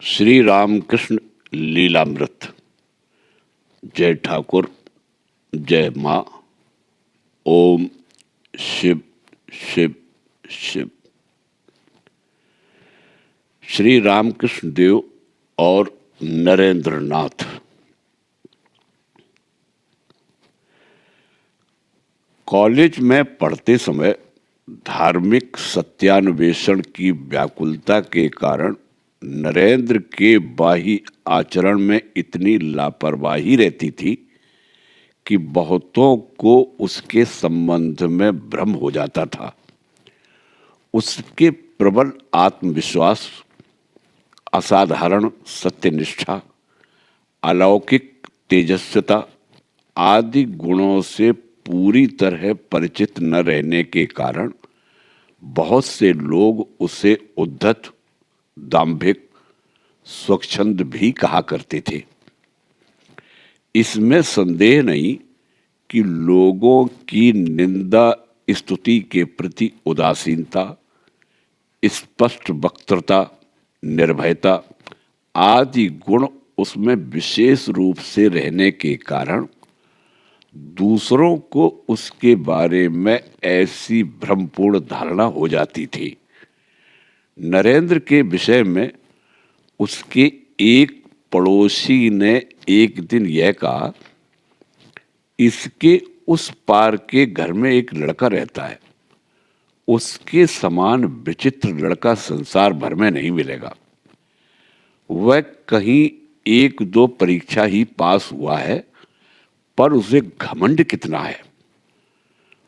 श्री रामकृष्ण लीलामृत। जय ठाकुर, जय माँ। ओम शिव शिव शिव। श्री रामकृष्ण देव और नरेंद्र नाथ। कॉलेज में पढ़ते समय धार्मिक सत्यान्वेषण की व्याकुलता के कारण नरेंद्र के बाह्य आचरण में इतनी लापरवाही रहती थी कि बहुतों को उसके संबंध में भ्रम हो जाता था। उसके प्रबल आत्मविश्वास, असाधारण सत्यनिष्ठा, अलौकिक तेजस्विता आदि गुणों से पूरी तरह परिचित न रहने के कारण बहुत से लोग उसे उद्धत, दांभिक, स्वच्छंद भी कहा करते थे। इसमें संदेह नहीं कि लोगों की निंदा स्तुति के प्रति उदासीनता, स्पष्ट वक्तृता, निर्भयता आदि गुण उसमें विशेष रूप से रहने के कारण दूसरों को उसके बारे में ऐसी भ्रमपूर्ण धारणा हो जाती थी। नरेंद्र के विषय में उसके एक पड़ोसी ने एक दिन यह कहा, इसके उस पार के घर में एक लड़का रहता है, उसके समान विचित्र लड़का संसार भर में नहीं मिलेगा। वह कहीं एक दो परीक्षा ही पास हुआ है, पर उसे घमंड कितना है।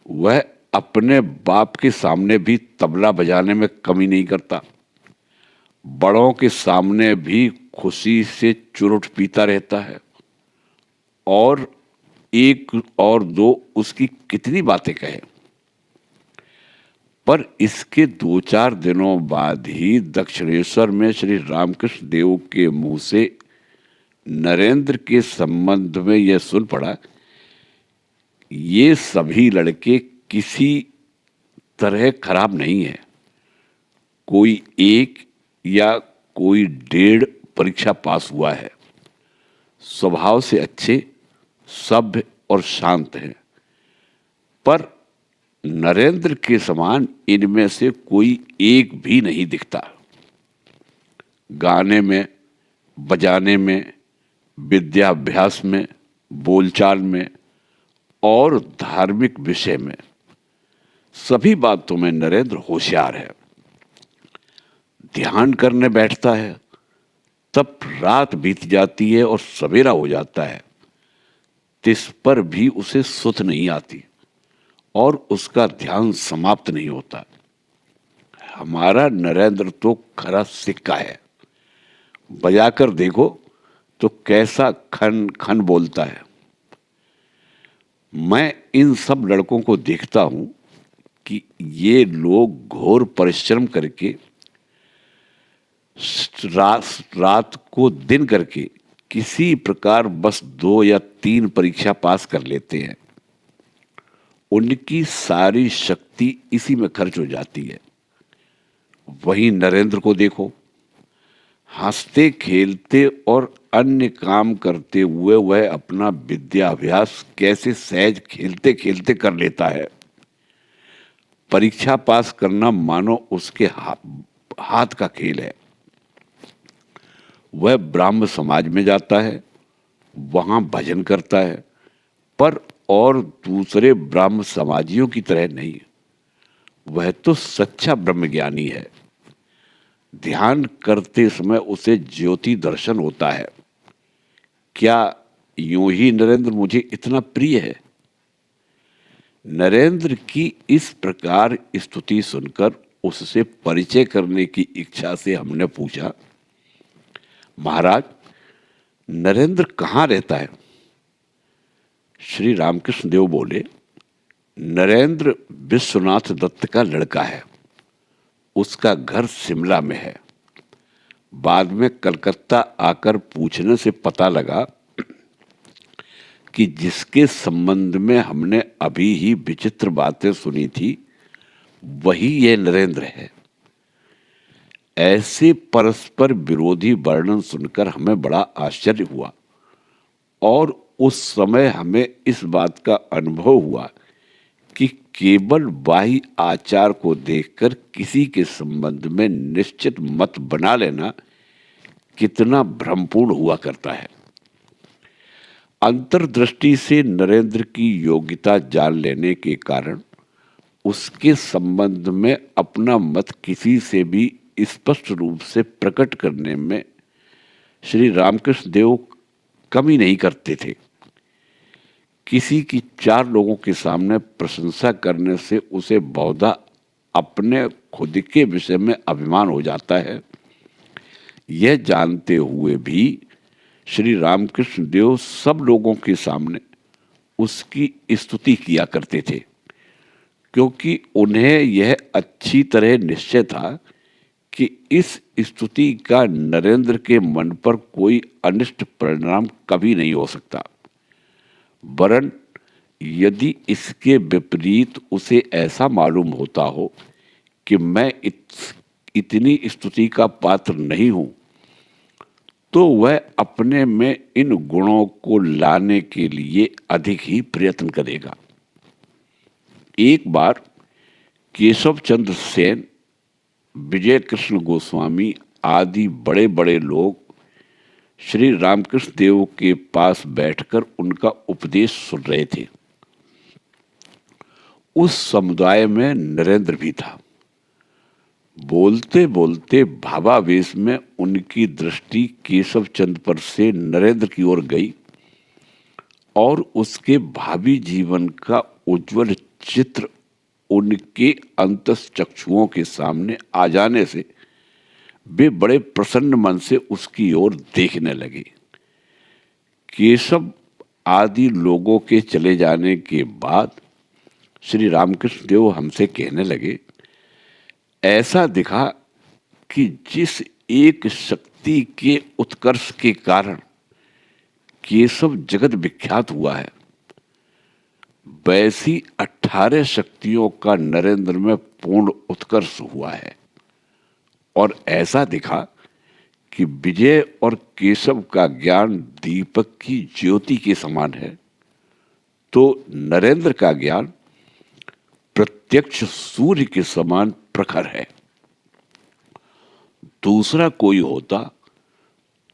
वह अपने बाप के सामने भी तबला बजाने में कमी नहीं करता, बड़ों के सामने भी खुशी से चुरुट पीता रहता है, और एक और दो उसकी कितनी बातें कहे। पर इसके 2-4 दिनों बाद ही दक्षिणेश्वर में श्री रामकृष्ण देव के मुंह से नरेंद्र के संबंध में यह सुन पड़ा, ये सभी लड़के किसी तरह खराब नहीं है, कोई एक या कोई 1.5 परीक्षा पास हुआ है, स्वभाव से अच्छे, सभ्य और शांत हैं, पर नरेंद्र के समान इनमें से कोई एक भी नहीं दिखता। गाने में, बजाने में, विद्याभ्यास में, बोलचाल में और धार्मिक विषय में सभी बातों में नरेंद्र होशियार है। ध्यान करने बैठता है तब रात बीत जाती है और सवेरा हो जाता है, तिस पर भी उसे सुध नहीं आती और उसका ध्यान समाप्त नहीं होता। हमारा नरेंद्र तो खरा सिक्का है, बजाकर देखो तो कैसा खन खन बोलता है। मैं इन सब लड़कों को देखता हूं कि ये लोग घोर परिश्रम करके रात को दिन करके किसी प्रकार बस 2 या 3 परीक्षा पास कर लेते हैं। उनकी सारी शक्ति इसी में खर्च हो जाती है। वहीं नरेंद्र को देखो, हंसते खेलते और अन्य काम करते हुए वह अपना विद्याभ्यास कैसे सहज खेलते खेलते कर लेता है। परीक्षा पास करना मानो उसके हाथ का खेल है। वह ब्राह्म समाज में जाता है, वहां भजन करता है, पर और दूसरे ब्राह्म समाजियों की तरह नहीं। वह तो सच्चा ब्रह्मज्ञानी है। ध्यान करते समय उसे ज्योति दर्शन होता है। क्या यूं ही नरेंद्र मुझे इतना प्रिय है? नरेंद्र की इस प्रकार स्तुति सुनकर उससे परिचय करने की इच्छा से हमने पूछा, महाराज, नरेंद्र कहाँ रहता है? श्री रामकृष्ण देव बोले, नरेंद्र विश्वनाथ दत्त का लड़का है, उसका घर शिमला में है। बाद में कलकत्ता आकर पूछने से पता लगा कि जिसके संबंध में हमने अभी ही विचित्र बातें सुनी थी, वही ये नरेंद्र है। ऐसे परस्पर विरोधी वर्णन सुनकर हमें बड़ा आश्चर्य हुआ और उस समय हमें इस बात का अनुभव हुआ कि केवल बाह्य आचार को देखकर किसी के संबंध में निश्चित मत बना लेना कितना भ्रमपूर्ण हुआ करता है। अंतर्दृष्टि से नरेंद्र की योग्यता जान लेने के कारण उसके संबंध में अपना मत किसी से भी स्पष्ट रूप से प्रकट करने में श्री रामकृष्ण देव कमी नहीं करते थे। किसी की चार लोगों के सामने प्रशंसा करने से उसे बहुधा अपने खुद के विषय में अभिमान हो जाता है। यह जानते हुए भी श्री रामकृष्ण देव सब लोगों के सामने उसकी स्तुति किया करते थे, क्योंकि उन्हें यह अच्छी तरह निश्चय था कि इस स्तुति का नरेंद्र के मन पर कोई अनिष्ट परिणाम कभी नहीं हो सकता। वरन यदि इसके विपरीत उसे ऐसा मालूम होता हो कि मैं इतनी स्तुति का पात्र नहीं हूं, तो वह अपने में इन गुणों को लाने के लिए अधिक ही प्रयत्न करेगा। एक बार केशव चंद्र सेन, विजय कृष्ण गोस्वामी आदि बड़े बड़े लोग श्री रामकृष्ण देव के पास बैठकर उनका उपदेश सुन रहे थे। उस समुदाय में नरेंद्र भी था। बोलते बोलते भावावेश में उनकी दृष्टि केशव चंद्र पर से नरेंद्र की ओर गई और उसके भावी जीवन का उज्जवल चित्र उनके अंतःचक्षुओं के सामने आ जाने से वे बड़े प्रसन्न मन से उसकी ओर देखने लगे। केशव आदि लोगों के चले जाने के बाद श्री रामकृष्ण देव हमसे कहने लगे, ऐसा दिखा कि जिस एक शक्ति के उत्कर्ष के कारण केशव जगत विख्यात हुआ है, वैसी 18 शक्तियों का नरेंद्र में पूर्ण उत्कर्ष हुआ है। और ऐसा दिखा कि विजय और केशव का ज्ञान दीपक की ज्योति के समान है, तो नरेंद्र का ज्ञान प्रत्यक्ष सूर्य के समान प्रखर है। दूसरा कोई होता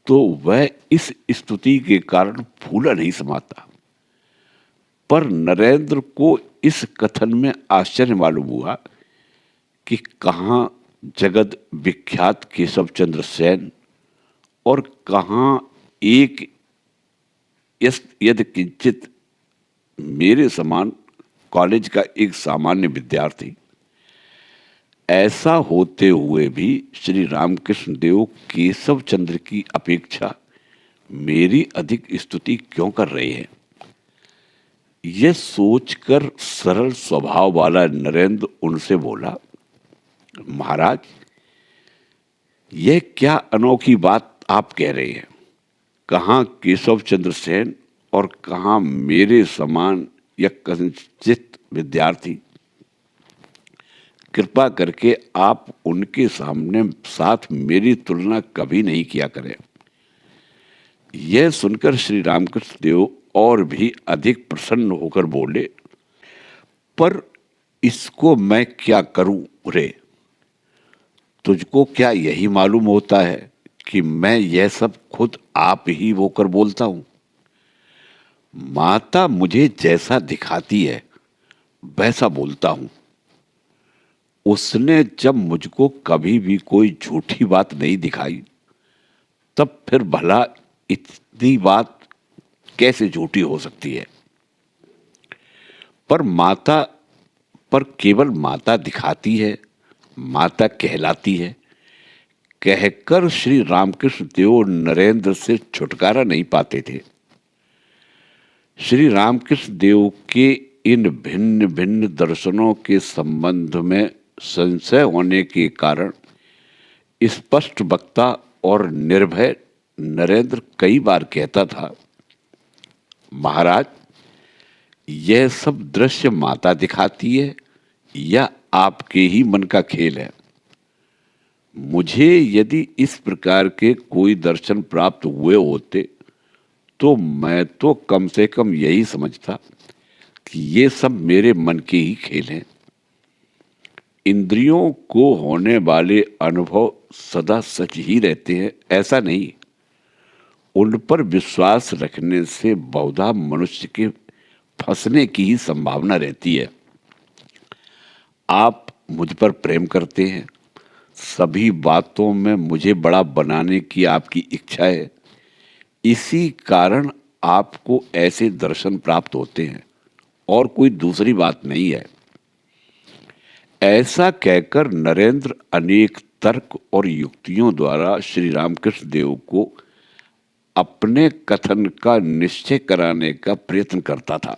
तो वह इस स्तुति के कारण फूला नहीं समाता, पर नरेंद्र को इस कथन में आश्चर्य मालूम हुआ कि कहाँ जगत विख्यात केशव चंद्र सेन और कहाँ एक यदि किंचित मेरे समान कॉलेज का एक सामान्य विद्यार्थी। ऐसा होते हुए भी श्री रामकृष्ण देव केशव चंद्र की अपेक्षा मेरी अधिक स्तुति क्यों कर रहे हैं? यह सोचकर सरल स्वभाव वाला नरेंद्र उनसे बोला, महाराज, यह क्या अनोखी बात आप कह रहे हैं? कहाँ केशव चंद्र सेन और कहाँ मेरे समान या कंचित विद्यार्थी। कृपा करके आप उनके सामने साथ मेरी तुलना कभी नहीं किया करें। यह सुनकर श्री रामकृष्ण देव और भी अधिक प्रसन्न होकर बोले, पर इसको मैं क्या करूं रे? तुझको क्या यही मालूम होता है कि मैं यह सब खुद आप ही होकर बोलता हूं? माता मुझे जैसा दिखाती है वैसा बोलता हूं। उसने जब मुझको कभी भी कोई झूठी बात नहीं दिखाई, तब फिर भला इतनी बात कैसे झूठी हो सकती है? पर केवल माता दिखाती है, माता कहलाती है, कहकर श्री रामकृष्ण देव नरेंद्र से छुटकारा नहीं पाते थे। श्री रामकृष्ण देव के इन भिन्न भिन्न दर्शनों के संबंध में संशय होने के कारण स्पष्ट वक्ता और निर्भय नरेंद्र कई बार कहता था, महाराज, यह सब दृश्य माता दिखाती है या आपके ही मन का खेल है? मुझे यदि इस प्रकार के कोई दर्शन प्राप्त हुए होते तो मैं तो कम से कम यही समझता कि ये सब मेरे मन के ही खेल हैं। इंद्रियों को होने वाले अनुभव सदा सच ही रहते हैं, ऐसा नहीं। उन पर विश्वास रखने से बहुधा मनुष्य के फंसने की ही संभावना रहती है। आप मुझ पर प्रेम करते हैं, सभी बातों में मुझे बड़ा बनाने की आपकी इच्छा है, इसी कारण आपको ऐसे दर्शन प्राप्त होते हैं और कोई दूसरी बात नहीं है। ऐसा कहकर नरेंद्र अनेक तर्क और युक्तियों द्वारा श्री रामकृष्ण देव को अपने कथन का निश्चय कराने का प्रयत्न करता था।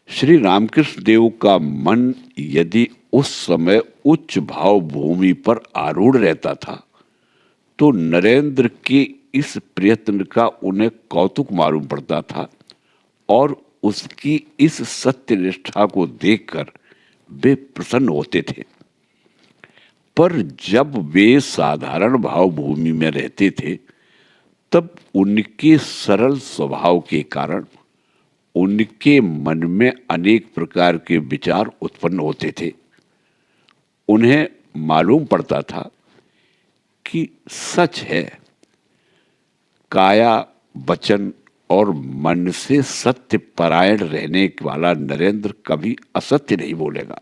श्री रामकृष्ण देव का मन यदि उस समय उच्च भाव भूमि पर आरूढ़ रहता था तो नरेंद्र के इस प्रयत्न का उन्हें कौतुक मालूम पड़ता था और उसकी इस सत्यनिष्ठा को देखकर वे प्रसन्न होते थे। पर जब वे साधारण भाव भूमि में रहते थे तब उनके सरल स्वभाव के कारण उनके मन में अनेक प्रकार के विचार उत्पन्न होते थे। उन्हें मालूम पड़ता था कि सच है, काया वचन और मन से सत्य परायण रहने वाला नरेंद्र कभी असत्य नहीं बोलेगा।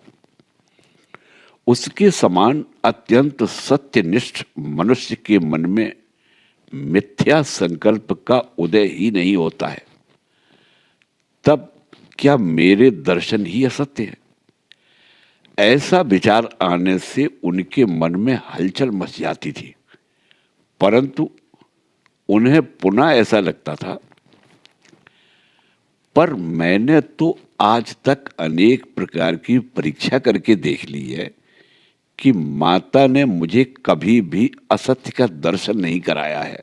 उसके समान अत्यंत सत्यनिष्ठ मनुष्य के मन में मिथ्या संकल्प का उदय ही नहीं होता है। तब क्या मेरे दर्शन ही असत्य है? ऐसा विचार आने से उनके मन में हलचल मच जाती थी, परंतु उन्हें पुनः ऐसा लगता था, पर मैंने तो आज तक अनेक प्रकार की परीक्षा करके देख ली है कि माता ने मुझे कभी भी असत्य का दर्शन नहीं कराया है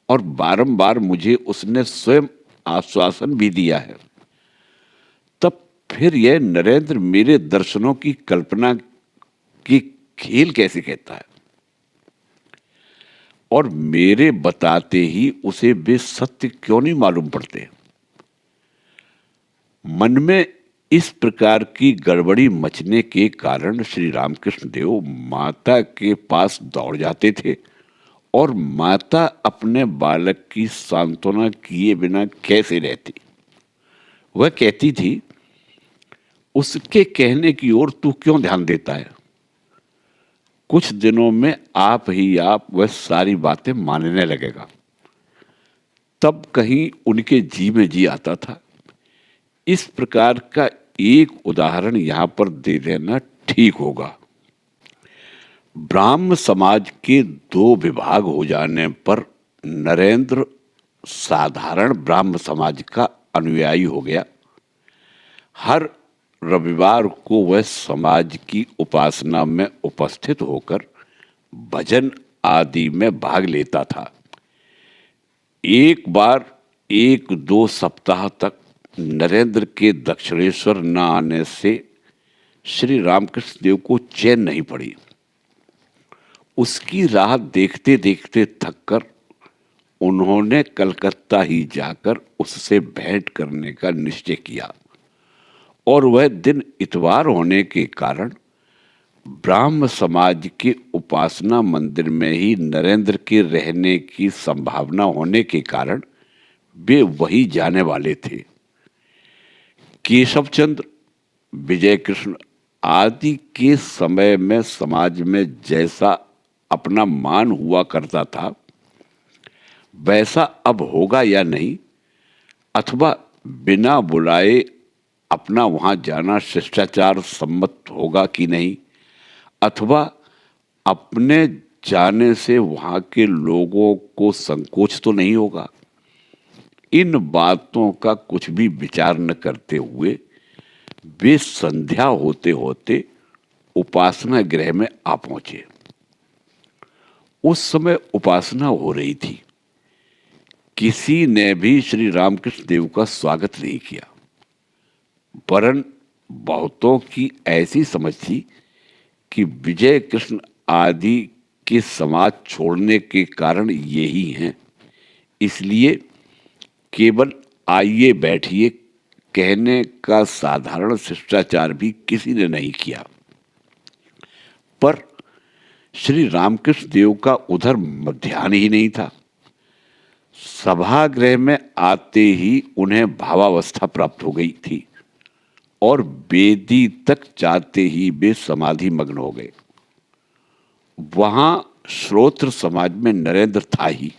और बारंबार मुझे उसने स्वयं आश्वासन भी दिया है। तब फिर यह नरेंद्र मेरे दर्शनों की कल्पना की खेल कैसे कहता है और मेरे बताते ही उसे वे सत्य क्यों नहीं मालूम पड़ते? मन में इस प्रकार की गड़बड़ी मचने के कारण श्री रामकृष्ण देव माता के पास दौड़ जाते थे और माता अपने बालक की सांत्वना किए बिना कैसे रहती। वह कहती थी, उसके कहने की ओर तू क्यों ध्यान देता है? कुछ दिनों में आप ही आप वह सारी बातें मानने लगेगा। तब कहीं उनके जी में जी आता था। इस प्रकार का एक उदाहरण यहां पर दे देना ठीक होगा। ब्राह्म समाज के दो विभाग हो जाने पर नरेंद्र साधारण ब्राह्म समाज का अनुयायी हो गया। हर रविवार को वह समाज की उपासना में उपस्थित होकर भजन आदि में भाग लेता था। एक बार 1-2 सप्ताह तक नरेंद्र के दक्षिणेश्वर न आने से श्री रामकृष्ण देव को चैन नहीं पड़ी। उसकी राह देखते देखते थककर उन्होंने कलकत्ता ही जाकर उससे भेंट करने का निश्चय किया और वह दिन इतवार होने के कारण ब्राह्म समाज के उपासना मंदिर में ही नरेंद्र के रहने की संभावना होने के कारण वे वही जाने वाले थे। केशवचंद्र, विजय कृष्ण आदि के समय में समाज में जैसा अपना मान हुआ करता था वैसा अब होगा या नहीं, अथवा बिना बुलाए अपना वहां जाना शिष्टाचार सम्मत होगा कि नहीं, अथवा अपने जाने से वहां के लोगों को संकोच तो नहीं होगा, इन बातों का कुछ भी विचार न करते हुए वे संध्या होते होते उपासना गृह में आ पहुंचे। उस समय उपासना हो रही थी। किसी ने भी श्री रामकृष्ण देव का स्वागत नहीं किया, वरन बहुतों की ऐसी समझ थी कि विजय कृष्ण आदि के समाज छोड़ने के कारण यही हैं। इसलिए केवल आइए बैठिए कहने का साधारण शिष्टाचार भी किसी ने नहीं किया। पर श्री रामकृष्ण देव का उधर ध्यान ही नहीं था। सभागृह में आते ही उन्हें भावावस्था प्राप्त हो गई थी और वेदी तक जाते ही वे समाधि मग्न हो गए। वहां श्रोत्र समाज में नरेंद्र था ही।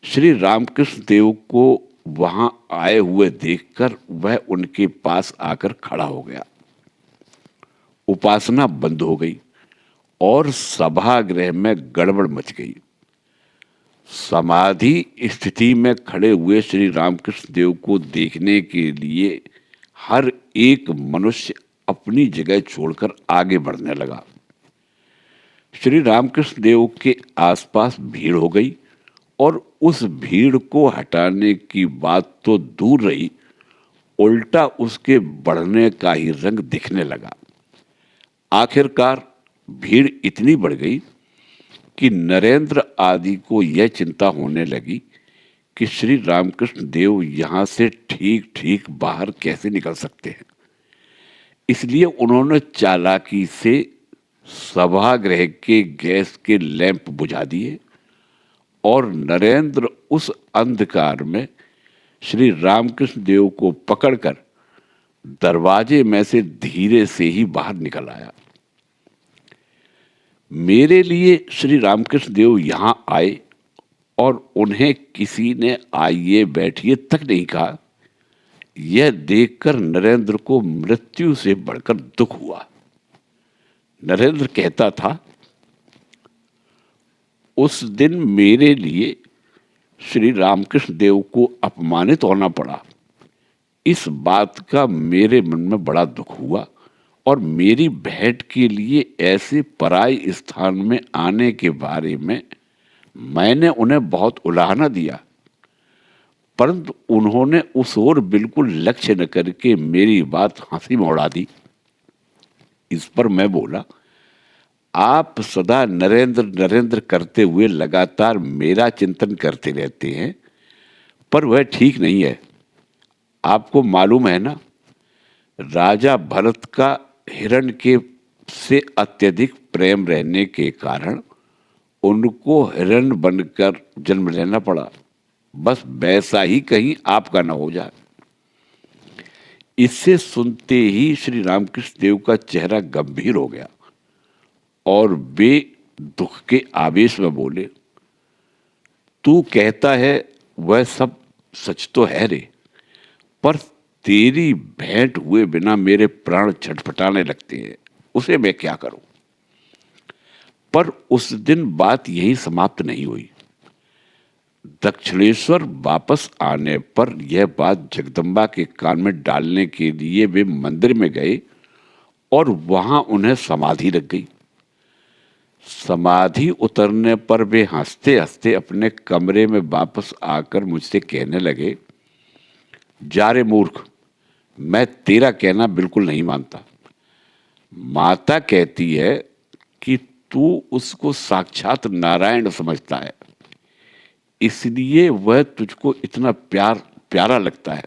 श्री रामकृष्ण देव को वहां आए हुए देखकर वह उनके पास आकर खड़ा हो गया। उपासना बंद हो गई और सभागृह में गड़बड़ मच गई। समाधि स्थिति में खड़े हुए श्री रामकृष्ण देव को देखने के लिए हर एक मनुष्य अपनी जगह छोड़कर आगे बढ़ने लगा। श्री रामकृष्ण देव के आसपास भीड़ हो गई और उस भीड़ को हटाने की बात तो दूर रही, उल्टा उसके बढ़ने का ही रंग दिखने लगा। आखिरकार भीड़ इतनी बढ़ गई कि नरेंद्र आदि को यह चिंता होने लगी कि श्री रामकृष्ण देव यहाँ से ठीक ठीक बाहर कैसे निकल सकते हैं। इसलिए उन्होंने चालाकी से सभागृह के गैस के लैंप बुझा दिए और नरेंद्र उस अंधकार में श्री रामकृष्ण देव को पकड़कर दरवाजे में से धीरे से ही बाहर निकल आया। मेरे लिए श्री रामकृष्ण देव यहाँ आए और उन्हें किसी ने आइए बैठिए तक नहीं कहा। यह देखकर नरेंद्र को मृत्यु से बढ़कर दुख हुआ। नरेंद्र कहता था, उस दिन मेरे लिए श्री रामकृष्ण देव को अपमानित होना पड़ा। इस बात का मेरे मन में बड़ा दुख हुआ और मेरी भेंट के लिए ऐसे पराई स्थान में आने के बारे में मैंने उन्हें बहुत उलाहना दिया, परंतु उन्होंने उस ओर बिल्कुल लक्ष्य न करके मेरी बात हंसी में उड़ा दी। इस पर मैं बोला, आप सदा नरेंद्र नरेंद्र करते हुए लगातार मेरा चिंतन करते रहते हैं, पर वह ठीक नहीं है। आपको मालूम है ना, राजा भरत का हिरण के से अत्यधिक प्रेम रहने के कारण उनको हिरण बनकर जन्म लेना पड़ा। बस वैसा ही कहीं आपका न हो जाए। इससे सुनते ही श्री रामकृष्ण देव का चेहरा गंभीर हो गया और वे दुख के आवेश में बोले, तू कहता है वह सब सच तो है रे, पर तेरी भेंट हुए बिना मेरे प्राण छटपटाने लगते हैं, उसे मैं क्या करूं। पर उस दिन बात यही समाप्त नहीं हुई। दक्षिणेश्वर वापस आने पर यह बात जगदम्बा के कान में डालने के लिए वे मंदिर में गए और वहां उन्हें समाधि लग गई। समाधि उतरने पर वे हंसते हंसते अपने कमरे में वापस आकर मुझसे कहने लगे, जा रे मूर्ख, मैं तेरा कहना बिल्कुल नहीं मानता। माता कहती है कि तू उसको साक्षात नारायण समझता है, इसलिए वह तुझको इतना प्यारा लगता है।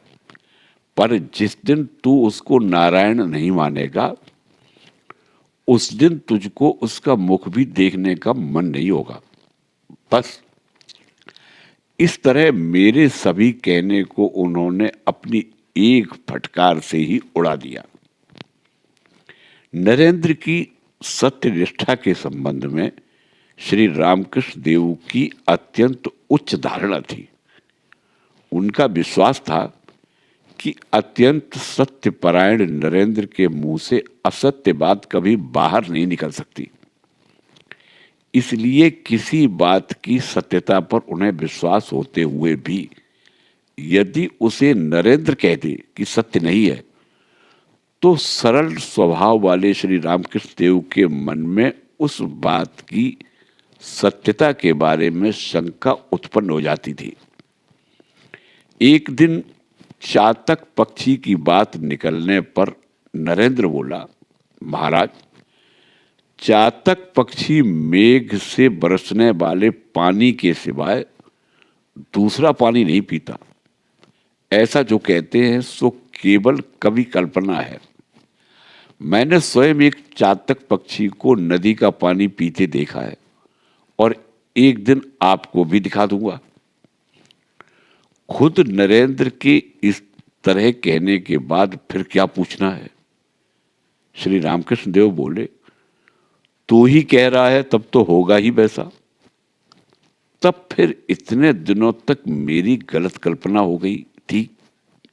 पर जिस दिन तू उसको नारायण नहीं मानेगा, उस दिन तुझको उसका मुख भी देखने का मन नहीं होगा। बस इस तरह मेरे सभी कहने को उन्होंने अपनी एक फटकार से ही उड़ा दिया। नरेंद्र की सत्यनिष्ठा के संबंध में श्री रामकृष्ण देव की अत्यंत उच्च धारणा थी। उनका विश्वास था कि अत्यंत सत्यपरायण नरेंद्र के मुंह से असत्य बात कभी बाहर नहीं निकल सकती। इसलिए किसी बात की सत्यता पर उन्हें विश्वास होते हुए भी यदि उसे नरेंद्र कह दे कि सत्य नहीं है, तो सरल स्वभाव वाले श्री रामकृष्ण देव के मन में उस बात की सत्यता के बारे में शंका उत्पन्न हो जाती थी। एक दिन चातक पक्षी की बात निकलने पर नरेंद्र बोला, महाराज, चातक पक्षी मेघ से बरसने वाले पानी के सिवाय दूसरा पानी नहीं पीता। ऐसा जो कहते हैं सो केवल कवि कल्पना है। मैंने स्वयं एक चातक पक्षी को नदी का पानी पीते देखा है और एक दिन आपको भी दिखा दूंगा। खुद नरेंद्र के इस तरह कहने के बाद फिर क्या पूछना है? श्री रामकृष्ण देव बोले, तू ही कह रहा है तब तो होगा ही वैसा। तब फिर इतने दिनों तक मेरी गलत कल्पना हो गई थी,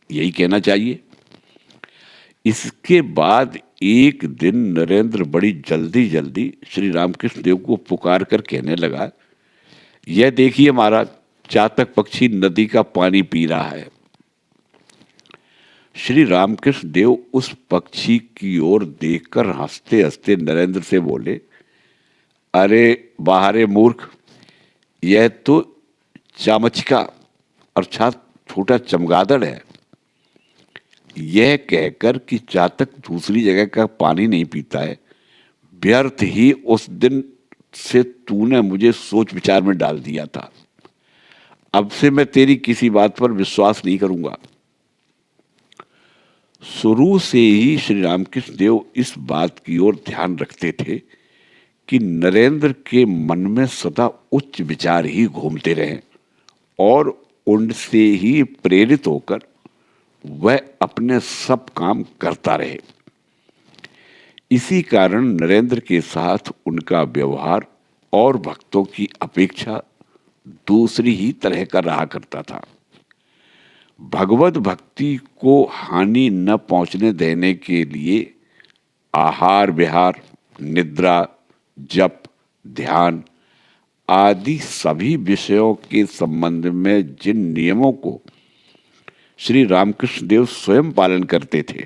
यही कहना चाहिए। इसके बाद एक दिन नरेंद्र बड़ी जल्दी जल्दी श्री रामकृष्ण देव को पुकार कर कहने लगा, यह देखिए महाराज, चातक पक्षी नदी का पानी पी रहा है। श्री रामकृष्ण देव उस पक्षी की ओर देखकर हंसते हंसते नरेंद्र से बोले, अरे बाहरे मूर्ख, यह तो चामचिका अर्थात छोटा चमगादड़ है। यह कहकर कि चातक दूसरी जगह का पानी नहीं पीता है, व्यर्थ ही उस दिन से तूने मुझे सोच विचार में डाल दिया था। अब से मैं तेरी किसी बात पर विश्वास नहीं करूंगा। शुरू से ही श्री रामकृष्ण देव इस बात की ओर ध्यान रखते थे कि नरेंद्र के मन में सदा उच्च विचार ही घूमते रहें और उनसे ही प्रेरित होकर वह अपने सब काम करता रहे। इसी कारण नरेंद्र के साथ उनका व्यवहार और भक्तों की अपेक्षा दूसरी ही तरह का रहा करता था। भगवत भक्ति को हानि न पहुंचने देने के लिए आहार विहार, निद्रा, जप, ध्यान आदि सभी विषयों के संबंध में जिन नियमों को श्री रामकृष्ण देव स्वयं पालन करते थे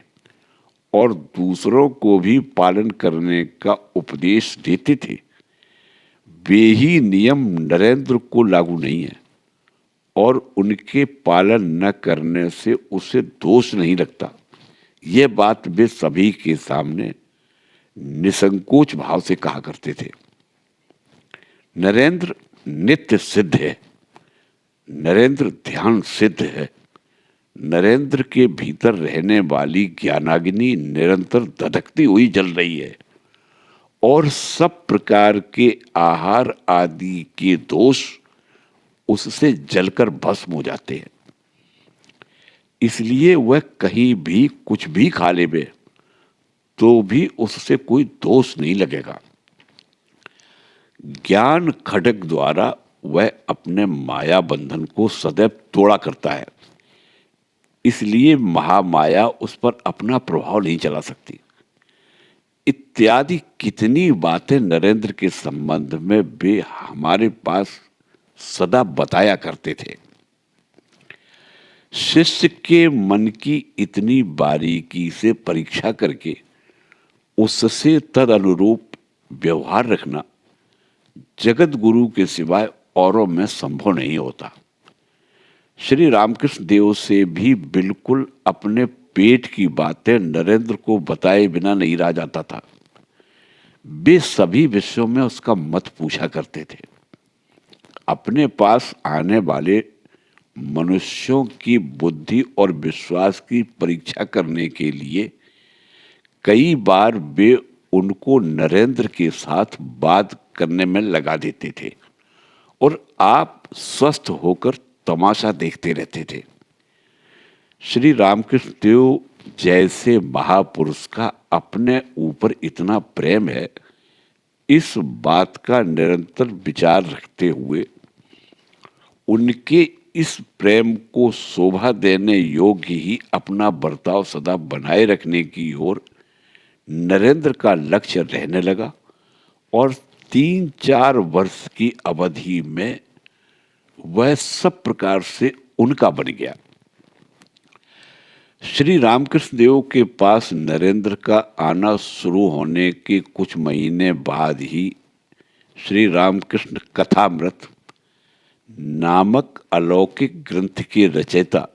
और दूसरों को भी पालन करने का उपदेश देते थे, वे ही नियम नरेंद्र को लागू नहीं है और उनके पालन न करने से उसे दोष नहीं लगता। ये बात वे सभी के सामने निसंकोच भाव से कहा करते थे। नरेंद्र नित्य सिद्ध है, नरेंद्र ध्यान सिद्ध है। नरेंद्र के भीतर रहने वाली ज्ञानाग्नि निरंतर धधकती हुई जल रही है और सब प्रकार के आहार आदि के दोष उससे जलकर भस्म हो जाते हैं। इसलिए वह कहीं भी कुछ भी खा लेवे तो भी उससे कोई दोष नहीं लगेगा। ज्ञान खड्ग द्वारा वह अपने माया बंधन को सदैव तोड़ा करता है, इसलिए महामाया उस पर अपना प्रभाव नहीं चला सकती। इत्यादि कितनी बातें नरेंद्र के संबंध में वे हमारे पास सदा बताया करते थे। शिष्य के मन की इतनी बारीकी से परीक्षा करके उससे तद अनुरूप व्यवहार रखना जगत गुरु के सिवाय औरों में संभव नहीं होता। श्री रामकृष्ण देव से भी बिल्कुल अपने पेट की बातें नरेंद्र को बताए बिना नहीं रह जाता था। वे सभी विषयों में उसका मत पूछा करते थे। अपने पास आने वाले मनुष्यों की बुद्धि और विश्वास की परीक्षा करने के लिए कई बार वे उनको नरेंद्र के साथ बात करने में लगा देते थे और आप स्वस्थ होकर तमाशा देखते रहते थे। श्री रामकृष्ण देव जैसे महापुरुष का अपने ऊपर इतना प्रेम है, इस बात का निरंतर विचार रखते हुए उनके इस प्रेम को शोभा देने योग्य ही अपना बर्ताव सदा बनाए रखने की ओर नरेंद्र का लक्ष्य रहने लगा और 3-4 वर्ष की अवधि में वह सब प्रकार से उनका बन गया। श्री रामकृष्ण देव के पास नरेंद्र का आना शुरू होने के कुछ महीने बाद ही श्री रामकृष्ण कथामृत नामक अलौकिक ग्रंथ के रचयिता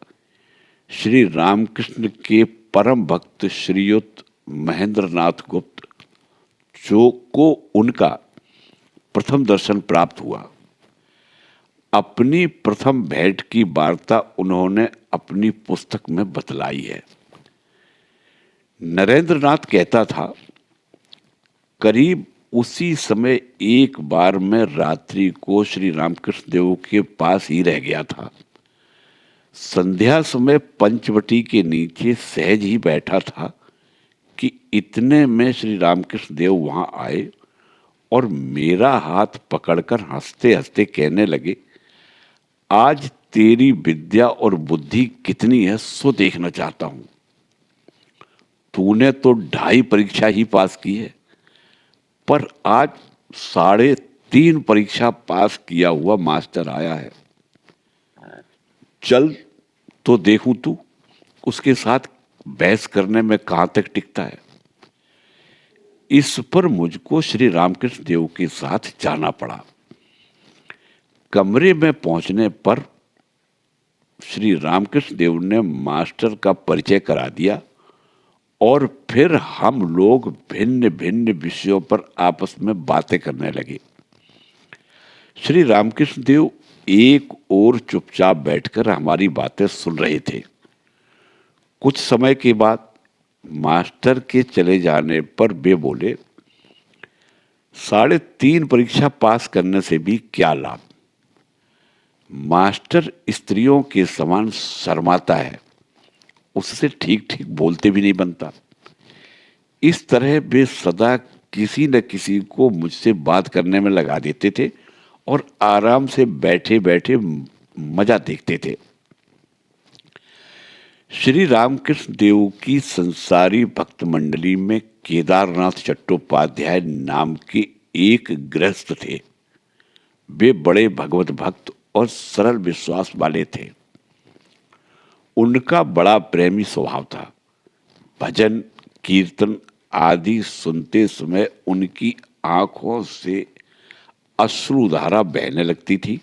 श्री रामकृष्ण के परम भक्त श्रीयुत महेंद्र नाथ गुप्त जो को उनका प्रथम दर्शन प्राप्त हुआ। अपनी प्रथम भेंट की वार्ता उन्होंने अपनी पुस्तक में बतलाई है। नरेंद्रनाथ कहता था, करीब उसी समय एक बार मैं रात्रि को श्री रामकृष्ण देव के पास ही रह गया था। संध्या समय पंचवटी के नीचे सहज ही बैठा था कि इतने में श्री रामकृष्ण देव वहां आए और मेरा हाथ पकड़कर हंसते हंसते कहने लगे, आज तेरी विद्या और बुद्धि कितनी है सो देखना चाहता हूं। तूने तो 2.5 परीक्षा ही पास की है, पर आज 3.5 परीक्षा पास किया हुआ मास्टर आया है। चल तो देखूं तू उसके साथ बहस करने में कहां तक टिकता है। इस पर मुझको श्री रामकृष्ण देव के साथ जाना पड़ा। कमरे में पहुंचने पर श्री रामकृष्ण देव ने मास्टर का परिचय करा दिया और फिर हम लोग भिन्न भिन्न विषयों पर आपस में बातें करने लगे। श्री रामकृष्ण देव एक ओर चुपचाप बैठकर हमारी बातें सुन रहे थे। कुछ समय के बाद मास्टर के चले जाने पर वे बोले, 3.5 परीक्षा पास करने से भी क्या लाभ। मास्टर स्त्रियों के समान शर्माता है, उससे ठीक ठीक बोलते भी नहीं बनता। इस तरह वे सदा किसी न किसी को मुझसे बात करने में लगा देते थे और आराम से बैठे बैठे मजा देखते थे। श्री रामकृष्ण देव की संसारी भक्त मंडली में केदारनाथ चट्टोपाध्याय नाम के एक गृहस्थ थे। वे बड़े भगवत भक्त और सरल विश्वास वाले थे। उनका बड़ा प्रेमी स्वभाव था। भजन कीर्तन आदि सुनते समय उनकी आंखों से अश्रुधारा बहने लगती थी।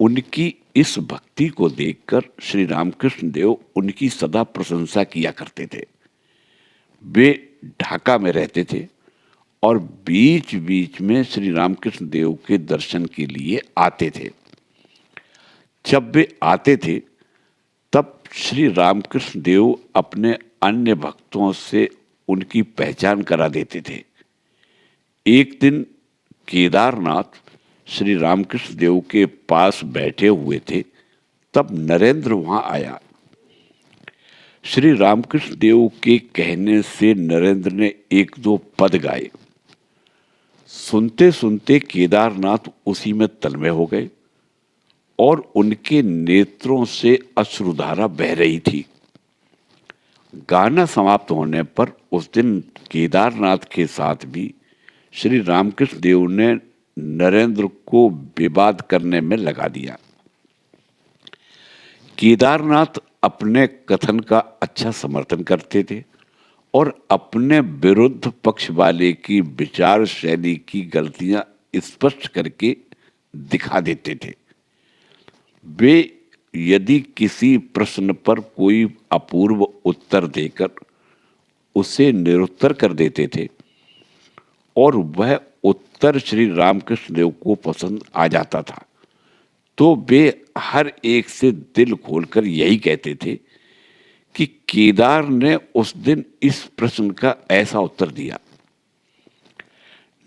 उनकी इस भक्ति को देखकर श्री रामकृष्ण देव उनकी सदा प्रशंसा किया करते थे। वे ढाका में रहते थे और बीच बीच में श्री रामकृष्ण देव के दर्शन के लिए आते थे। जब वे आते थे तब श्री रामकृष्ण देव अपने अन्य भक्तों से उनकी पहचान करा देते थे। एक दिन केदारनाथ श्री रामकृष्ण देव के पास बैठे हुए थे, तब नरेंद्र वहां आया। श्री रामकृष्ण देव के कहने से नरेंद्र ने 1-2 पद गाए। सुनते सुनते केदारनाथ उसी में तन्मय हो गए और उनके नेत्रों से अश्रुधारा बह रही थी। गाना समाप्त होने पर उस दिन केदारनाथ के साथ भी श्री रामकृष्ण देव ने नरेंद्र को विवाद करने में लगा दिया। केदारनाथ अपने कथन का अच्छा समर्थन करते थे और अपने विरुद्ध पक्ष वाले की विचार शैली की गलतियां स्पष्ट करके दिखा देते थे। वे यदि किसी प्रश्न पर कोई अपूर्व उत्तर देकर उसे निरुत्तर कर देते थे और वह उत्तर श्री रामकृष्ण देव को पसंद आ जाता था, तो वे हर एक से दिल खोलकर यही कहते थे कि केदार ने उस दिन इस प्रश्न का ऐसा उत्तर दिया।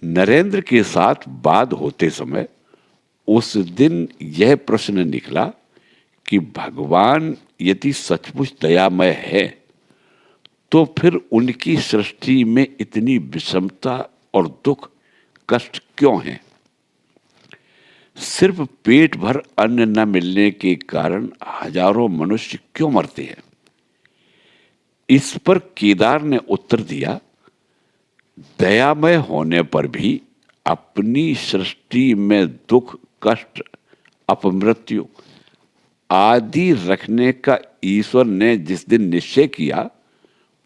नरेंद्र के साथ बात होते समय उस दिन यह प्रश्न निकला कि भगवान यदि सचमुच दयामय है तो फिर उनकी सृष्टि में इतनी विषमता और दुख कष्ट क्यों है। सिर्फ पेट भर अन्न न मिलने के कारण हजारों मनुष्य क्यों मरते हैं। इस पर केदार ने उत्तर दिया, दयामय होने पर भी अपनी सृष्टि में दुख कष्ट अपमृत्यु आदि रखने का ईश्वर ने जिस दिन निश्चय किया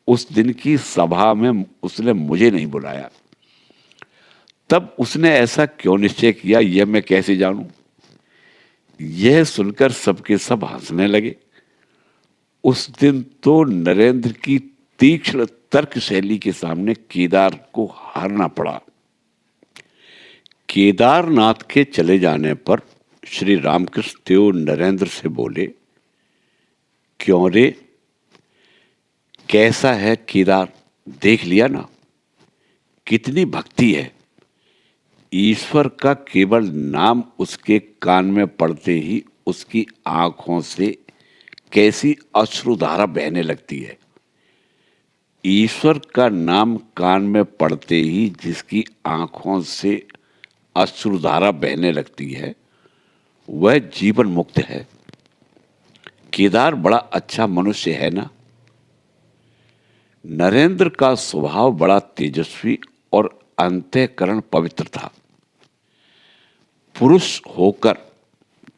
उस दिन की सभा में उसने मुझे नहीं बुलाया। तब उसने ऐसा क्यों निश्चय किया यह मैं कैसे जानूं। यह सुनकर सबके सब हंसने लगे। उस दिन तो नरेंद्र की तीक्ष्ण तर्क शैली के सामने केदार को हारना पड़ा। केदारनाथ के चले जाने पर श्री रामकृष्ण देव नरेंद्र से बोले, क्यों रे, कैसा है केदार, देख लिया ना, कितनी भक्ति है। ईश्वर का केवल नाम उसके कान में पड़ते ही उसकी आंखों से कैसी अश्रुधारा बहने लगती है। ईश्वर का नाम कान में पड़ते ही जिसकी आंखों से अश्रुधारा बहने लगती है वह जीवन मुक्त है। केदार बड़ा अच्छा मनुष्य है ना। नरेंद्र का स्वभाव बड़ा तेजस्वी और अंतःकरण पवित्र था। पुरुष होकर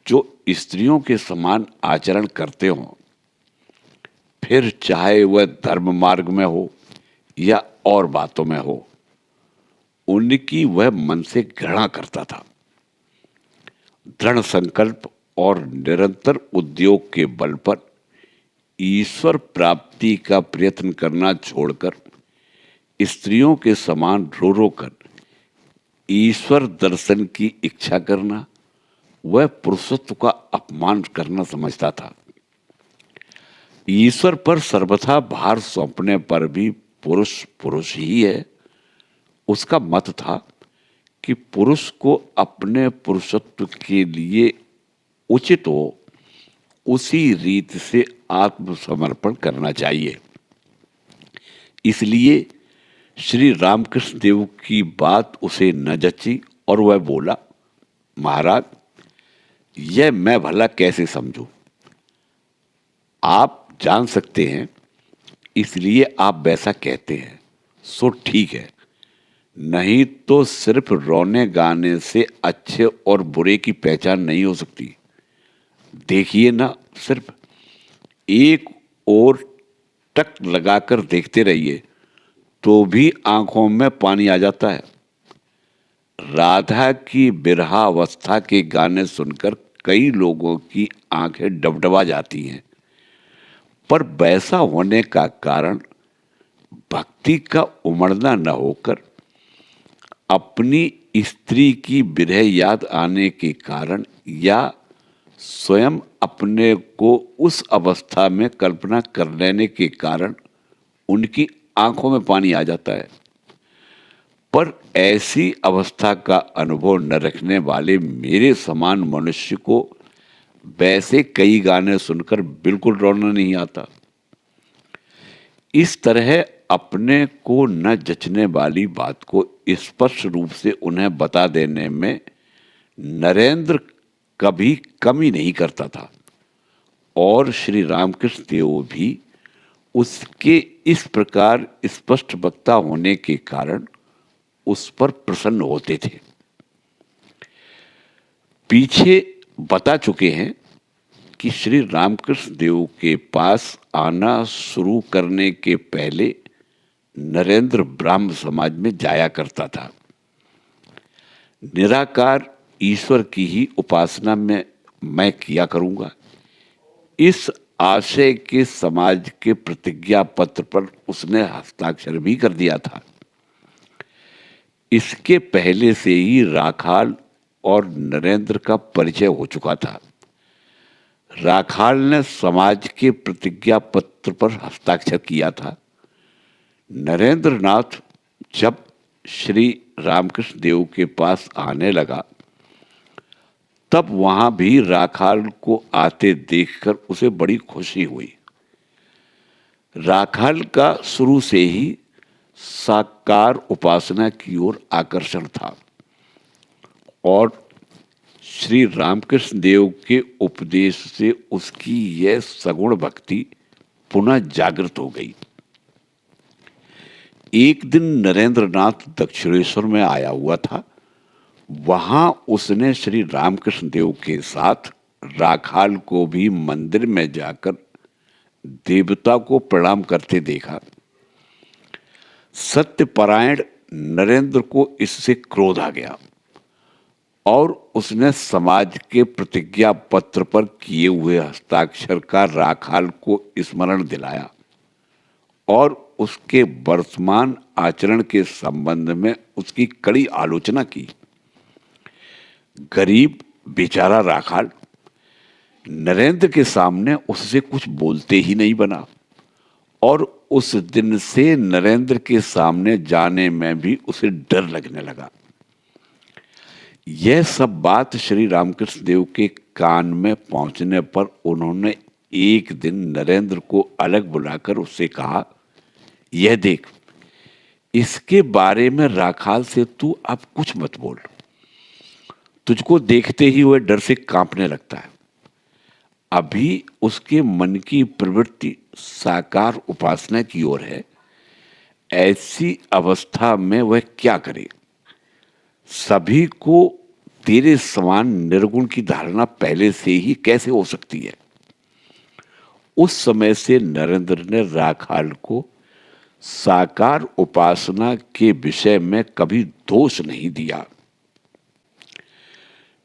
जो स्त्रियों के समान आचरण करते हों, फिर चाहे वह धर्म मार्ग में हो या और बातों में हो, उनकी वह मन से घृणा करता था। दृढ़ संकल्प और निरंतर उद्योग के बल पर ईश्वर प्राप्ति का प्रयत्न करना छोड़कर स्त्रियों के समान रो रो कर ईश्वर दर्शन की इच्छा करना वह पुरुषत्व का अपमान करना समझता था। ईश्वर पर सर्वथा भार सौंपने पर भी पुरुष पुरुष ही है। उसका मत था कि पुरुष को अपने पुरुषत्व के लिए उचित हो उसी रीत से आत्मसमर्पण करना चाहिए। इसलिए श्री रामकृष्ण देव की बात उसे न जची और वह बोला, महाराज, यह मैं भला कैसे समझूं? आप जान सकते हैं इसलिए आप वैसा कहते हैं, सो ठीक है, नहीं तो सिर्फ रोने गाने से अच्छे और बुरे की पहचान नहीं हो सकती। देखिए ना, सिर्फ एक और टक लगाकर देखते रहिए तो भी आंखों में पानी आ जाता है। राधा की बिरहा अवस्था के गाने सुनकर कई लोगों की आंखें डबडबा जाती हैं, पर वैसा होने का कारण भक्ति का उमड़ना न होकर अपनी स्त्री की विरह याद आने के कारण या स्वयं अपने को उस अवस्था में कल्पना कर लेने के कारण उनकी आंखों में पानी आ जाता है। पर ऐसी अवस्था का अनुभव न रखने वाले मेरे समान मनुष्य को वैसे कई गाने सुनकर बिल्कुल रोना नहीं आता। इस तरह अपने को न जचने वाली बात को स्पष्ट रूप से उन्हें बता देने में नरेंद्र कभी कमी नहीं करता था और श्री रामकृष्ण देव भी उसके इस प्रकार स्पष्ट वक्ता होने के कारण उस पर प्रसन्न होते थे। पीछे बता चुके हैं कि श्री रामकृष्ण देव के पास आना शुरू करने के पहले नरेंद्र ब्राह्म समाज में जाया करता था। निराकार ईश्वर की ही उपासना में मैं किया करूंगा, इस आशय के समाज के प्रतिज्ञा पत्र पर उसने हस्ताक्षर भी कर दिया था। इसके पहले से ही राखाल और नरेंद्र का परिचय हो चुका था। राखाल ने समाज के प्रतिज्ञा पत्र पर हस्ताक्षर किया था। नरेंद्र नाथ जब श्री रामकृष्ण देव के पास आने लगा तब वहां भी राखाल को आते देखकर उसे बड़ी खुशी हुई। राखाल का शुरू से ही साकार उपासना की ओर आकर्षण था और श्री रामकृष्ण देव के उपदेश से उसकी यह सगुण भक्ति पुनः जागृत हो गई। एक दिन नरेंद्र नाथ दक्षिणेश्वर में आया हुआ था। वहां उसने श्री रामकृष्ण देव के साथ राखाल को भी मंदिर में जाकर देवता को प्रणाम करते देखा। सत्यपरायण नरेंद्र को इससे क्रोध आ गया और उसने समाज के प्रतिज्ञा पत्र पर किए हुए हस्ताक्षर का राखाल को स्मरण दिलाया और उसके वर्तमान आचरण के संबंध में उसकी कड़ी आलोचना की। गरीब बेचारा राखाल नरेंद्र के सामने उससे कुछ बोलते ही नहीं बना और उस दिन से नरेंद्र के सामने जाने में भी उसे डर लगने लगा। यह सब बात श्री रामकृष्ण देव के कान में पहुंचने पर उन्होंने एक दिन नरेंद्र को अलग बुलाकर उससे कहा, यह देख, इसके बारे में राखाल से तू अब कुछ मत बोल। तुझको देखते ही वह डर से कांपने लगता है। अभी उसके मन की प्रवृत्ति साकार उपासना की ओर है। ऐसी अवस्था में वह क्या करे? सभी को तेरे समान निर्गुण की धारणा पहले से ही कैसे हो सकती है? उस समय से नरेंद्र ने राखाल को साकार उपासना के विषय में कभी दोष नहीं दिया।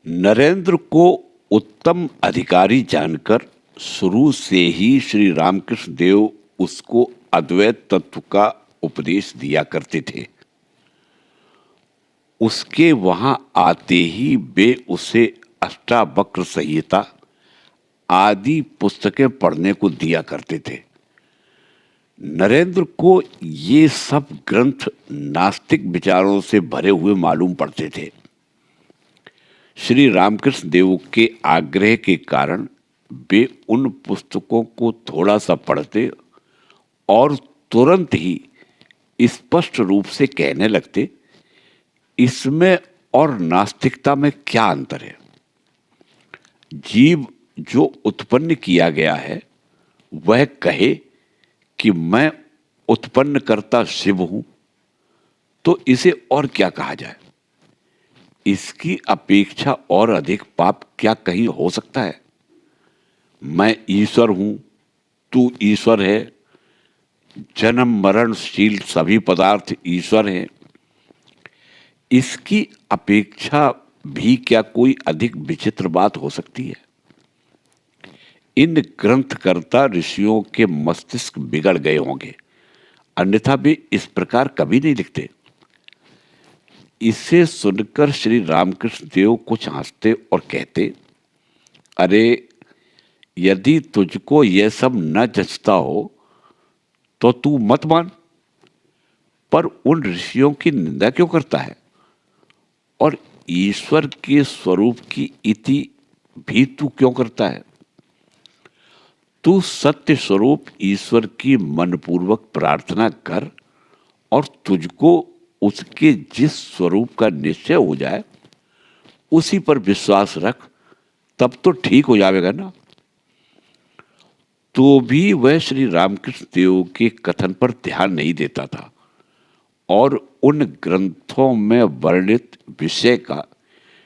नरेंद्र को उत्तम अधिकारी जानकर शुरू से ही श्री रामकृष्ण देव उसको अद्वैत तत्व का उपदेश दिया करते थे। उसके वहां आते ही वे उसे अष्टावक्र संहिता आदि पुस्तकें पढ़ने को दिया करते थे। नरेंद्र को ये सब ग्रंथ नास्तिक विचारों से भरे हुए मालूम पड़ते थे। श्री रामकृष्ण देव के आग्रह के कारण वे उन पुस्तकों को थोड़ा सा पढ़ते और तुरंत ही स्पष्ट रूप से कहने लगते, इसमें और नास्तिकता में क्या अंतर है? जीव जो उत्पन्न किया गया है वह कहे कि मैं उत्पन्न करता शिव हूं, तो इसे और क्या कहा जाए? इसकी अपेक्षा और अधिक पाप क्या कहीं हो सकता है? मैं ईश्वर हूं, तू ईश्वर है, जन्म मरणशील सभी पदार्थ ईश्वर हैं। इसकी अपेक्षा भी क्या कोई अधिक विचित्र बात हो सकती है? इन ग्रंथकर्ता ऋषियों के मस्तिष्क बिगड़ गए होंगे, अन्यथा वे इस प्रकार कभी नहीं लिखते। इसे सुनकर श्री रामकृष्ण देव कुछ हंसते और कहते, अरे, यदि तुझको यह सब न जचता हो तो तू मत मान, पर उन ऋषियों की निंदा क्यों करता है? और ईश्वर के स्वरूप की इति भी तू क्यों करता है? तू सत्य स्वरूप ईश्वर की मनपूर्वक प्रार्थना कर और तुझको उसके जिस स्वरूप का निश्चय हो जाए उसी पर विश्वास रख, तब तो ठीक हो जाएगा ना। तो भी वह श्री रामकृष्ण देव के कथन पर ध्यान नहीं देता था और उन ग्रंथों में वर्णित विषय का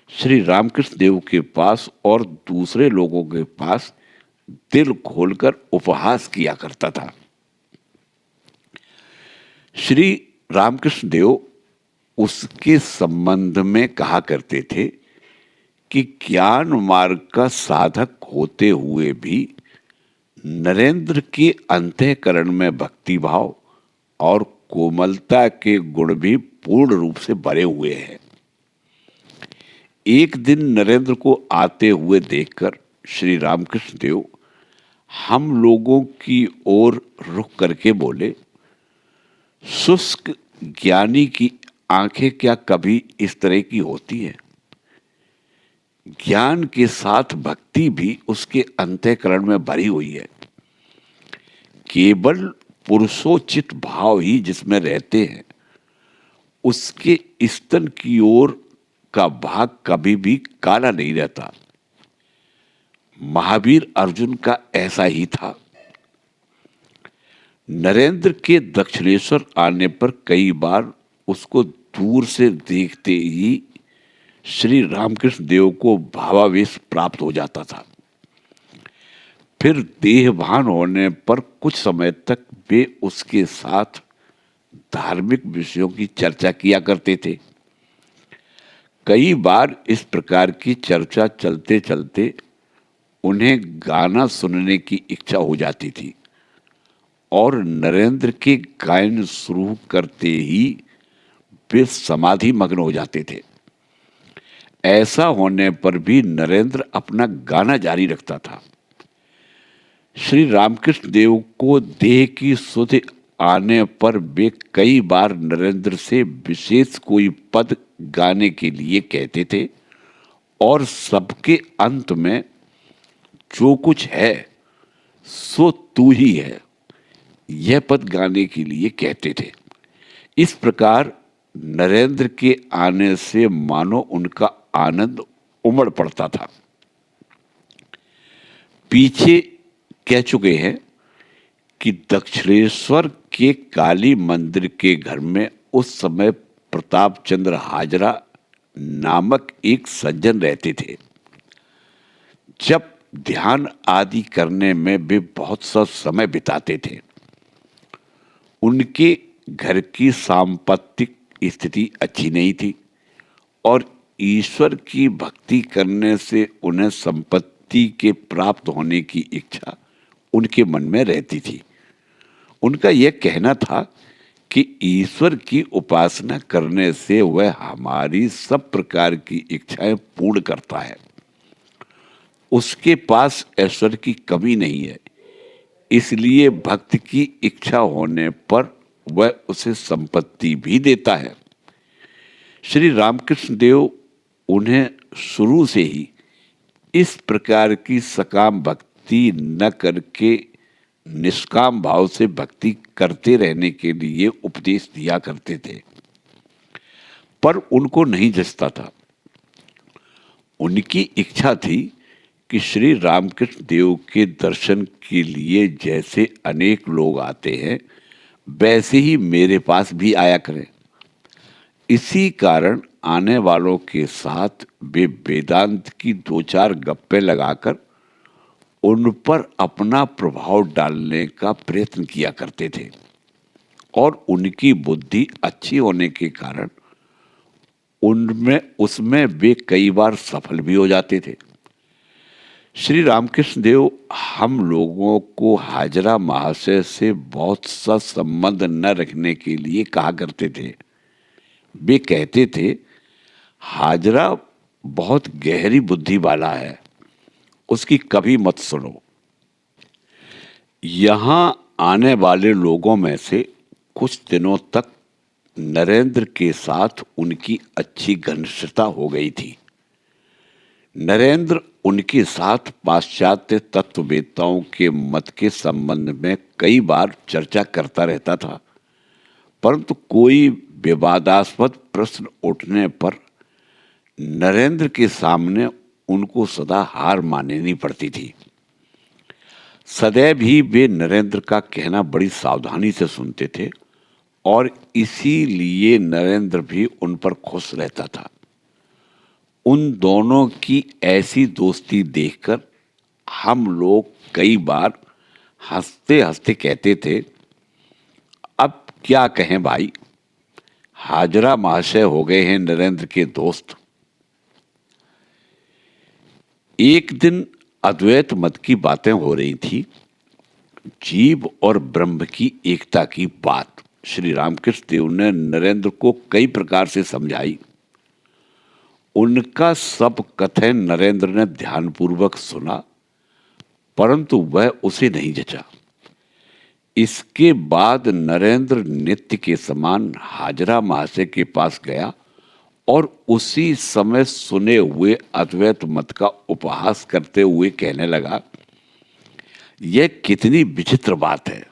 श्री रामकृष्ण देव के पास और दूसरे लोगों के पास दिल खोलकर उपहास किया करता था। श्री रामकृष्ण देव उसके संबंध में कहा करते थे कि ज्ञान मार्ग का साधक होते हुए भी नरेंद्र के अंतःकरण में भक्ति भाव और कोमलता के गुण भी पूर्ण रूप से भरे हुए हैं। एक दिन नरेंद्र को आते हुए देखकर श्री रामकृष्ण देव हम लोगों की ओर रुख करके बोले, शुष्क ज्ञानी की आंखें क्या कभी इस तरह की होती है? ज्ञान के साथ भक्ति भी उसके अंतःकरण में भरी हुई है। केवल पुरुषोचित भाव ही जिसमें रहते हैं, उसके स्तन की ओर का भाग कभी भी काला नहीं रहता। महावीर अर्जुन का ऐसा ही था। नरेंद्र के दक्षिणेश्वर आने पर कई बार उसको दूर से देखते ही श्री रामकृष्ण देव को भावावेश प्राप्त हो जाता था। फिर देहभान होने पर कुछ समय तक वे उसके साथ धार्मिक विषयों की चर्चा किया करते थे। कई बार इस प्रकार की चर्चा चलते चलते उन्हें गाना सुनने की इच्छा हो जाती थी और नरेंद्र के गायन शुरू करते ही वे समाधि मग्न हो जाते थे। ऐसा होने पर भी नरेंद्र अपना गाना जारी रखता था। श्री रामकृष्ण देव को देह की सुध आने पर वे कई बार नरेंद्र से विशेष कोई पद गाने के लिए कहते थे और सबके अंत में जो कुछ है सो तू ही है, यह पद गाने के लिए कहते थे। इस प्रकार नरेंद्र के आने से मानो उनका आनंद उमड़ पड़ता था। पीछे कह चुके हैं कि दक्षिणेश्वर के काली मंदिर के घर में उस समय प्रताप चंद्र हाजरा नामक एक सज्जन रहते थे। जब ध्यान आदि करने में वे बहुत सा समय बिताते थे। उनके घर की सांपत्तिक स्थिति अच्छी नहीं थी और ईश्वर की भक्ति करने से उन्हें संपत्ति के प्राप्त होने की इच्छा उनके मन में रहती थी। उनका यह कहना था कि ईश्वर की उपासना करने से वह हमारी सब प्रकार की इच्छाएं पूर्ण करता है। उसके पास ऐश्वर्य की कमी नहीं है, इसलिए भक्त की इच्छा होने पर वह उसे संपत्ति भी देता है। श्री रामकृष्ण देव उन्हें शुरू से ही इस प्रकार की सकाम भक्ति न करके निष्काम भाव से भक्ति करते रहने के लिए उपदेश दिया करते थे, पर उनको नहीं जचता था। उनकी इच्छा थी कि श्री रामकृष्ण देव के दर्शन के लिए जैसे अनेक लोग आते हैं वैसे ही मेरे पास भी आया करें। इसी कारण आने वालों के साथ वे वेदांत की दो चार गप्पे लगाकर उन पर अपना प्रभाव डालने का प्रयत्न किया करते थे और उनकी बुद्धि अच्छी होने के कारण उसमें वे कई बार सफल भी हो जाते थे। श्री रामकृष्ण देव हम लोगों को हाजरा महाशय से बहुत सा संबंध न रखने के लिए कहा करते थे। वे कहते थे, हाजरा बहुत गहरी बुद्धि वाला है, उसकी कभी मत सुनो। यहां आने वाले लोगों में से कुछ दिनों तक नरेंद्र के साथ उनकी अच्छी घनिष्ठता हो गई थी। नरेंद्र उनके साथ पाश्चात्य तत्ववेत्ताओं के मत के संबंध में कई बार चर्चा करता रहता था, परंतु कोई विवादास्पद प्रश्न उठने पर नरेंद्र के सामने उनको सदा हार माननी पड़ती थी। सदैव ही वे नरेंद्र का कहना बड़ी सावधानी से सुनते थे और इसीलिए नरेंद्र भी उन पर खुश रहता था। उन दोनों की ऐसी दोस्ती देखकर हम लोग कई बार हंसते हंसते कहते थे, अब क्या कहें भाई, हाजरा महाशय हो गए हैं नरेंद्र के दोस्त। एक दिन अद्वैत मत की बातें हो रही थी। जीव और ब्रह्म की एकता की बात श्री रामकृष्ण देव ने नरेंद्र को कई प्रकार से समझाई। उनका सब कथन नरेंद्र ने ध्यानपूर्वक सुना, परंतु वह उसे नहीं जचा। इसके बाद नरेंद्र नित्य के समान हाजरा महाशय के पास गया और उसी समय सुने हुए अद्वैत मत का उपहास करते हुए कहने लगा, यह कितनी विचित्र बात है।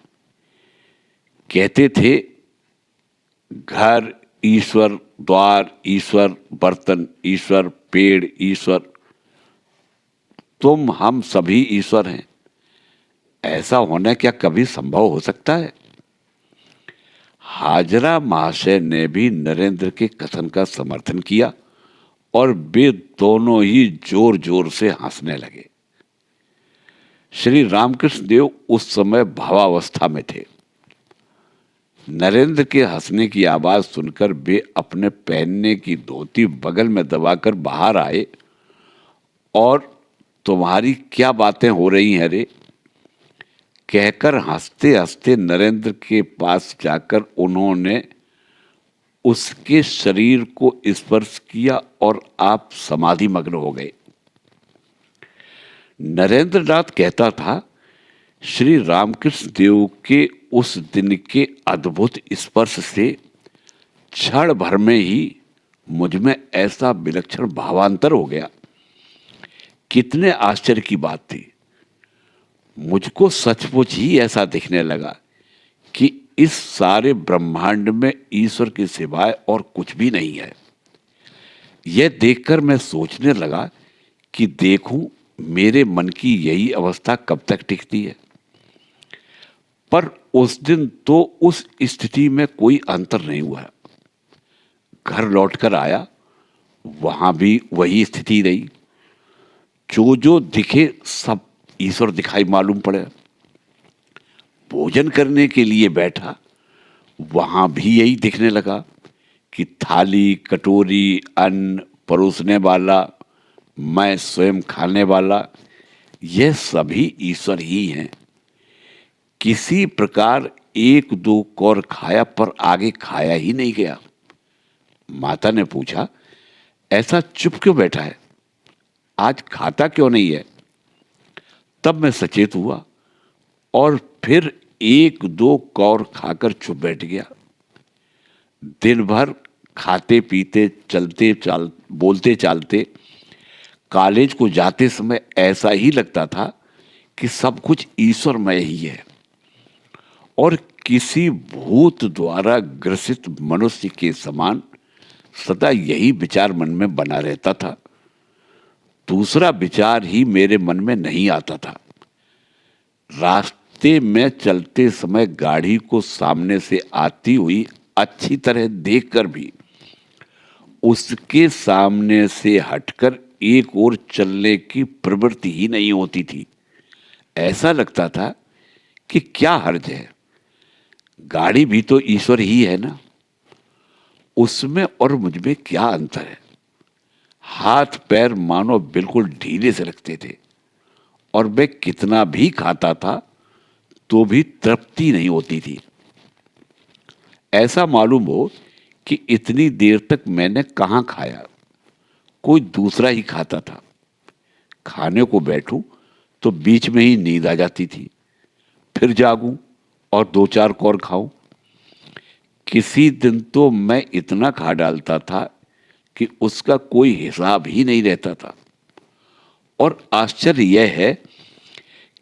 कहते थे, घर ईश्वर, द्वार ईश्वर, बर्तन ईश्वर, पेड़ ईश्वर, तुम हम सभी ईश्वर हैं। ऐसा होना क्या कभी संभव हो सकता है? हाजरा महाशय ने भी नरेंद्र के कथन का समर्थन किया और वे दोनों ही जोर जोर से हंसने लगे। श्री रामकृष्ण देव उस समय भावावस्था में थे। नरेंद्र के हंसने की आवाज सुनकर वे अपने पहनने की धोती बगल में दबाकर बाहर आए और तुम्हारी क्या बातें हो रही हैं रे, कहकर हंसते हंसते नरेंद्र के पास जाकर उन्होंने उसके शरीर को स्पर्श किया और आप समाधि मग्न हो गए। नरेंद्र नाथ कहता था, श्री रामकृष्ण देव के उस दिन के अद्भुत स्पर्श से क्षण भर में ही मुझ में ऐसा विलक्षण भावांतर हो गया। कितने आश्चर्य की बात थी। मुझको सचमुच ही ऐसा दिखने लगा कि इस सारे ब्रह्मांड में ईश्वर के सिवाय और कुछ भी नहीं है। यह देखकर मैं सोचने लगा कि देखूं मेरे मन की यही अवस्था कब तक टिकती है। पर उस दिन तो उस स्थिति में कोई अंतर नहीं हुआ। घर लौटकर आया, वहां भी वही स्थिति रही। जो दिखे सब ईश्वर दिखाई मालूम पड़े। भोजन करने के लिए बैठा, वहां भी यही दिखने लगा कि थाली, कटोरी, अन्न परोसने वाला, मैं स्वयं खाने वाला, यह सभी ईश्वर ही हैं। किसी प्रकार एक दो कौर खाया, पर आगे खाया ही नहीं गया। माता ने पूछा, ऐसा चुप क्यों बैठा है, आज खाता क्यों नहीं है? तब मैं सचेत हुआ और फिर एक दो कौर खाकर चुप बैठ गया। दिन भर खाते पीते, बोलते चालते कॉलेज को जाते समय ऐसा ही लगता था कि सब कुछ ईश्वरमय ही है और किसी भूत द्वारा ग्रसित मनुष्य के समान सदा यही विचार मन में बना रहता था। दूसरा विचार ही मेरे मन में नहीं आता था। रास्ते में चलते समय गाड़ी को सामने से आती हुई अच्छी तरह देखकर भी उसके सामने से हटकर एक ओर चलने की प्रवृत्ति ही नहीं होती थी। ऐसा लगता था कि क्या हर्ज है, गाड़ी भी तो ईश्वर ही है ना, उसमें और मुझमें क्या अंतर है। हाथ पैर मानो बिल्कुल ढीले से रखते थे और मैं कितना भी खाता था तो भी तृप्ति नहीं होती थी। ऐसा मालूम हो कि इतनी देर तक मैंने कहाँ खाया, कोई दूसरा ही खाता था। खाने को बैठूं तो बीच में ही नींद आ जाती थी, फिर जागूं और दो चार कौर खाऊं। किसी दिन तो मैं इतना खा डालता था कि उसका कोई हिसाब ही नहीं रहता था। और आश्चर्य यह है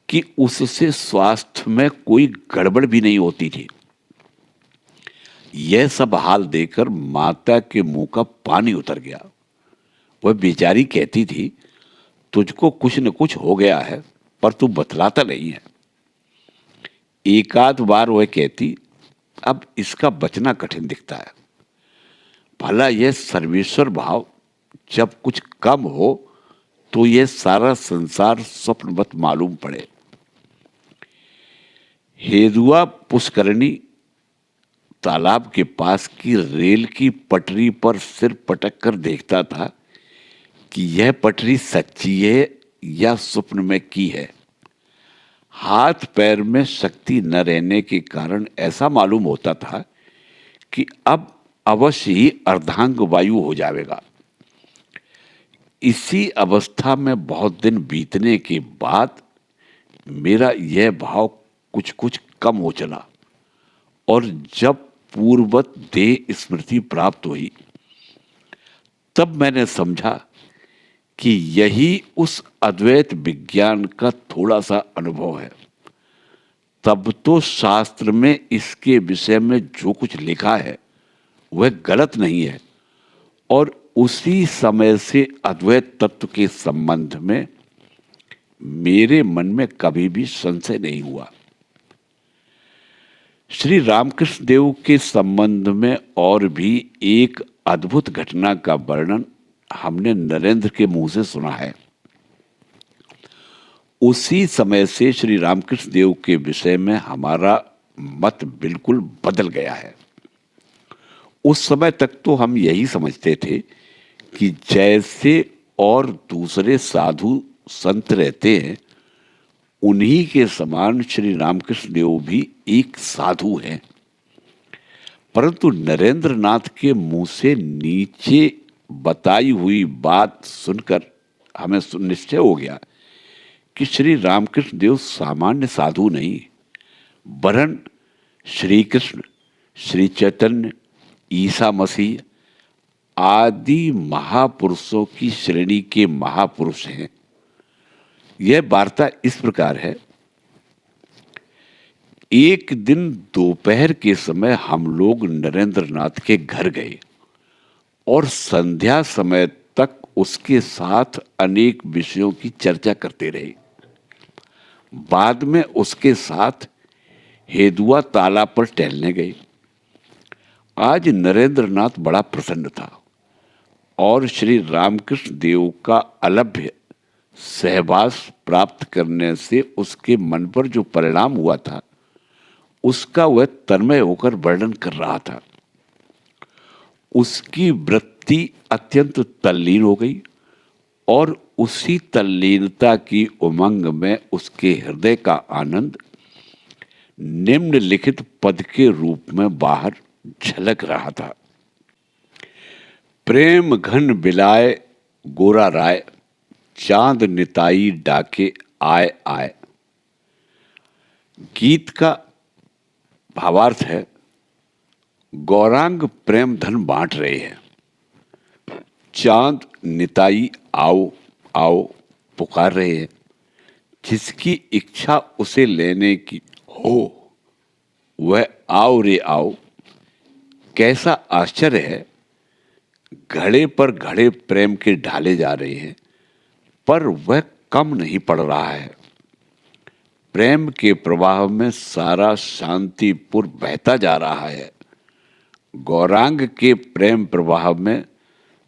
कि उससे स्वास्थ्य में कोई गड़बड़ भी नहीं होती थी। यह सब हाल देखकर माता के मुंह का पानी उतर गया। वह बेचारी कहती थी, तुझको कुछ न कुछ हो गया है पर तू बतलाता नहीं है। एक आध बार वह कहती, अब इसका बचना कठिन दिखता है। भला यह सर्वेश्वर भाव जब कुछ कम हो तो यह सारा संसार स्वप्नवत मालूम पड़े। हेदुआ पुष्करणी तालाब के पास की रेल की पटरी पर सिर पटक कर देखता था कि यह पटरी सच्ची है या स्वप्न में की है। हाथ पैर में शक्ति न रहने के कारण ऐसा मालूम होता था कि अब अवश्य ही अर्धांग वायु हो जाएगा। इसी अवस्था में बहुत दिन बीतने के बाद मेरा यह भाव कुछ कुछ कम हो चला और जब पूर्ववत देह स्मृति प्राप्त हुई तब मैंने समझा कि यही उस अद्वैत विज्ञान का थोड़ा सा अनुभव है। तब तो शास्त्र में इसके विषय में जो कुछ लिखा है वह गलत नहीं है और उसी समय से अद्वैत तत्व के संबंध में मेरे मन में कभी भी संशय नहीं हुआ। श्री रामकृष्ण देव के संबंध में और भी एक अद्भुत घटना का वर्णन हमने नरेंद्र के मुंह से सुना है। उसी समय से श्री रामकृष्ण देव के विषय में हमारा मत बिल्कुल बदल गया है। उस समय तक तो हम यही समझते थे कि जैसे और दूसरे साधु संत रहते हैं उन्हीं के समान श्री रामकृष्ण देव भी एक साधु हैं। परंतु नरेंद्र नाथ के मुंह से नीचे बताई हुई बात सुनकर हमें निश्चय हो गया कि श्री रामकृष्ण देव सामान्य साधु नहीं, वरन श्री कृष्ण, श्री चैतन्य, ईसा मसीह आदि महापुरुषों की श्रेणी के महापुरुष हैं। यह वार्ता इस प्रकार है। एक दिन दोपहर के समय हम लोग नरेंद्र नाथ के घर गए और संध्या समय तक उसके साथ अनेक विषयों की चर्चा करते रहे। बाद में उसके साथ हेदुआ तालाब पर टहलने गए। आज नरेंद्र नाथ बड़ा प्रसन्न था और श्री रामकृष्ण देव का अलभ्य सहवास प्राप्त करने से उसके मन पर जो परिणाम हुआ था उसका वह तन्मय होकर वर्णन कर रहा था। उसकी वृत्ति अत्यंत तल्लीन हो गई और उसी तल्लीनता की उमंग में उसके हृदय का आनंद निम्नलिखित पद के रूप में बाहर झलक रहा था। प्रेम घन बिलाए गोरा राय, चांद निताई डाके आए आए। गीत का भावार्थ है, गौरांग प्रेम धन बांट रहे हैं, चांद निताई आओ आओ पुकार रहे हैं। जिसकी इच्छा उसे लेने की हो वह आओ रे आओ। कैसा आश्चर्य है, घड़े पर घड़े प्रेम के ढाले जा रहे हैं पर वह कम नहीं पड़ रहा है। प्रेम के प्रवाह में सारा शांतिपुर बहता जा रहा है। गौरांग के प्रेम प्रवाह में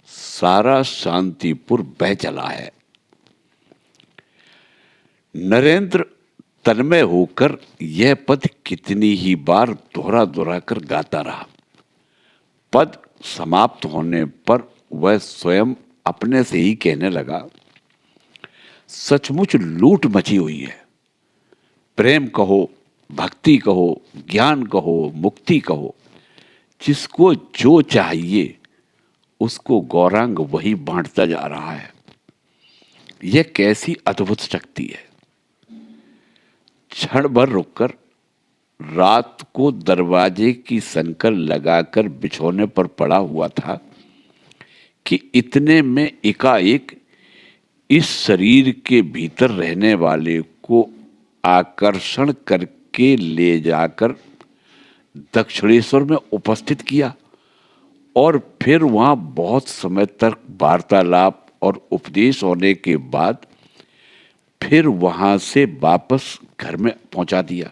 सारा शांतिपुर बह चला है। नरेंद्र तन्मय होकर यह पद कितनी ही बार दोहरा दोहरा कर गाता रहा। पद समाप्त होने पर वह स्वयं अपने से ही कहने लगा, सचमुच लूट मची हुई है। प्रेम कहो, भक्ति कहो, ज्ञान कहो, मुक्ति कहो, जिसको जो चाहिए उसको गौरांग वही बांटता जा रहा है। यह कैसी अद्भुत शक्ति है। क्षण भर रुककर रात को दरवाजे की संकल लगाकर बिछौने पर पड़ा हुआ था कि इतने में एकाएक इस शरीर के भीतर रहने वाले को आकर्षण करके ले जाकर दक्षिणेश्वर में उपस्थित किया और फिर वहां बहुत समय तक वार्तालाप और उपदेश होने के बाद फिर वहां से वापस घर में पहुंचा दिया।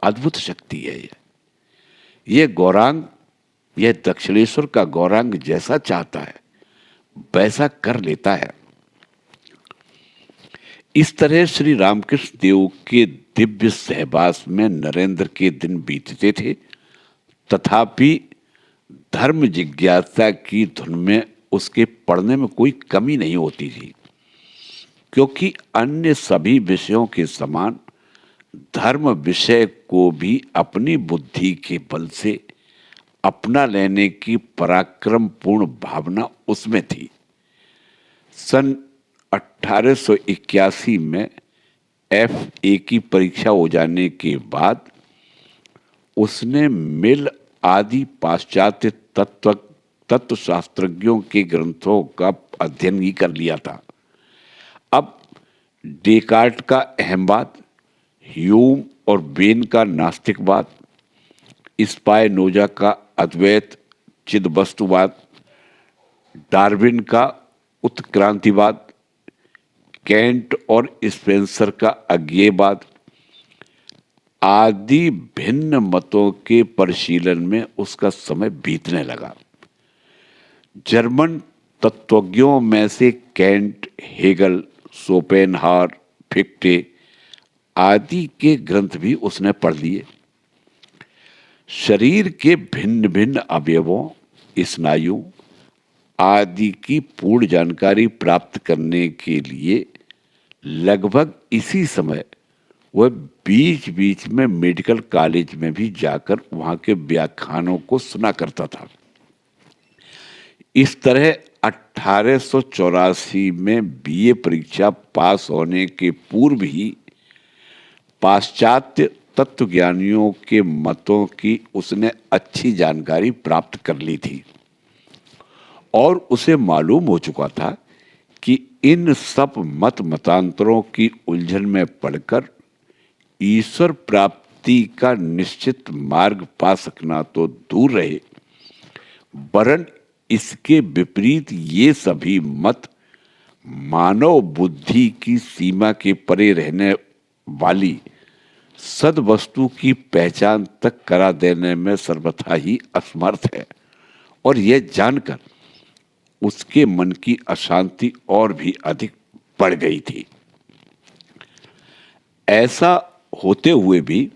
अद्भुत शक्ति है यह गौरांग, यह दक्षिणेश्वर का गौरांग जैसा चाहता है वैसा कर लेता है। इस तरह श्री रामकृष्ण देव के दिव्य सहवास में नरेंद्र के दिन बीतते थे, तथापि धर्म जिज्ञासा की धुन में उसके पढ़ने में कोई कमी नहीं होती थी, क्योंकि अन्य सभी विषयों के समान धर्म विषय को भी अपनी बुद्धि के बल से अपना लेने की पराक्रमपूर्ण भावना उसमें थी। सन 1881 में FA की परीक्षा हो जाने के बाद उसने मिल आदि पाश्चात्य तत्वशास्त्रज्ञों के ग्रंथों का अध्ययन ही कर लिया था। अब डेकार्ट का अहमवाद, ह्यूम और बेन का नास्तिकवाद, स्पाइनोजा का अद्वैत चिदवस्तुवाद, डार्विन का उत्क्रांतिवाद, कैंट और स्पेंसर का अज्ञेयवाद आदि भिन्न मतों के परिशीलन में उसका समय बीतने लगा। जर्मन तत्वज्ञों में से कैंट, हेगल, शोपेनहावर, फिक्टे आदि के ग्रंथ भी उसने पढ़ लिए। शरीर के भिन्न भिन्न अवयवों, स्नायु आदि की पूर्ण जानकारी प्राप्त करने के लिए लगभग इसी समय वह बीच बीच में मेडिकल कॉलेज में भी जाकर वहां के व्याख्यानों को सुना करता था। इस तरह 1884 में बीए परीक्षा पास होने के पूर्व ही पाश्चात्य तत्वज्ञानियों के मतों की उसने अच्छी जानकारी प्राप्त कर ली थी और उसे मालूम हो चुका था कि इन सब मत मतांतरों की उलझन में पड़कर ईश्वर प्राप्ति का निश्चित मार्ग पा सकना तो दूर रहे, वरन इसके विपरीत ये सभी मत मानव बुद्धि की सीमा के परे रहने वाली सद वस्तु की पहचान तक करा देने में सर्वथा ही असमर्थ है। और यह जानकर उसके मन की अशांति और भी अधिक बढ़ गई थी। ऐसा होते हुए भी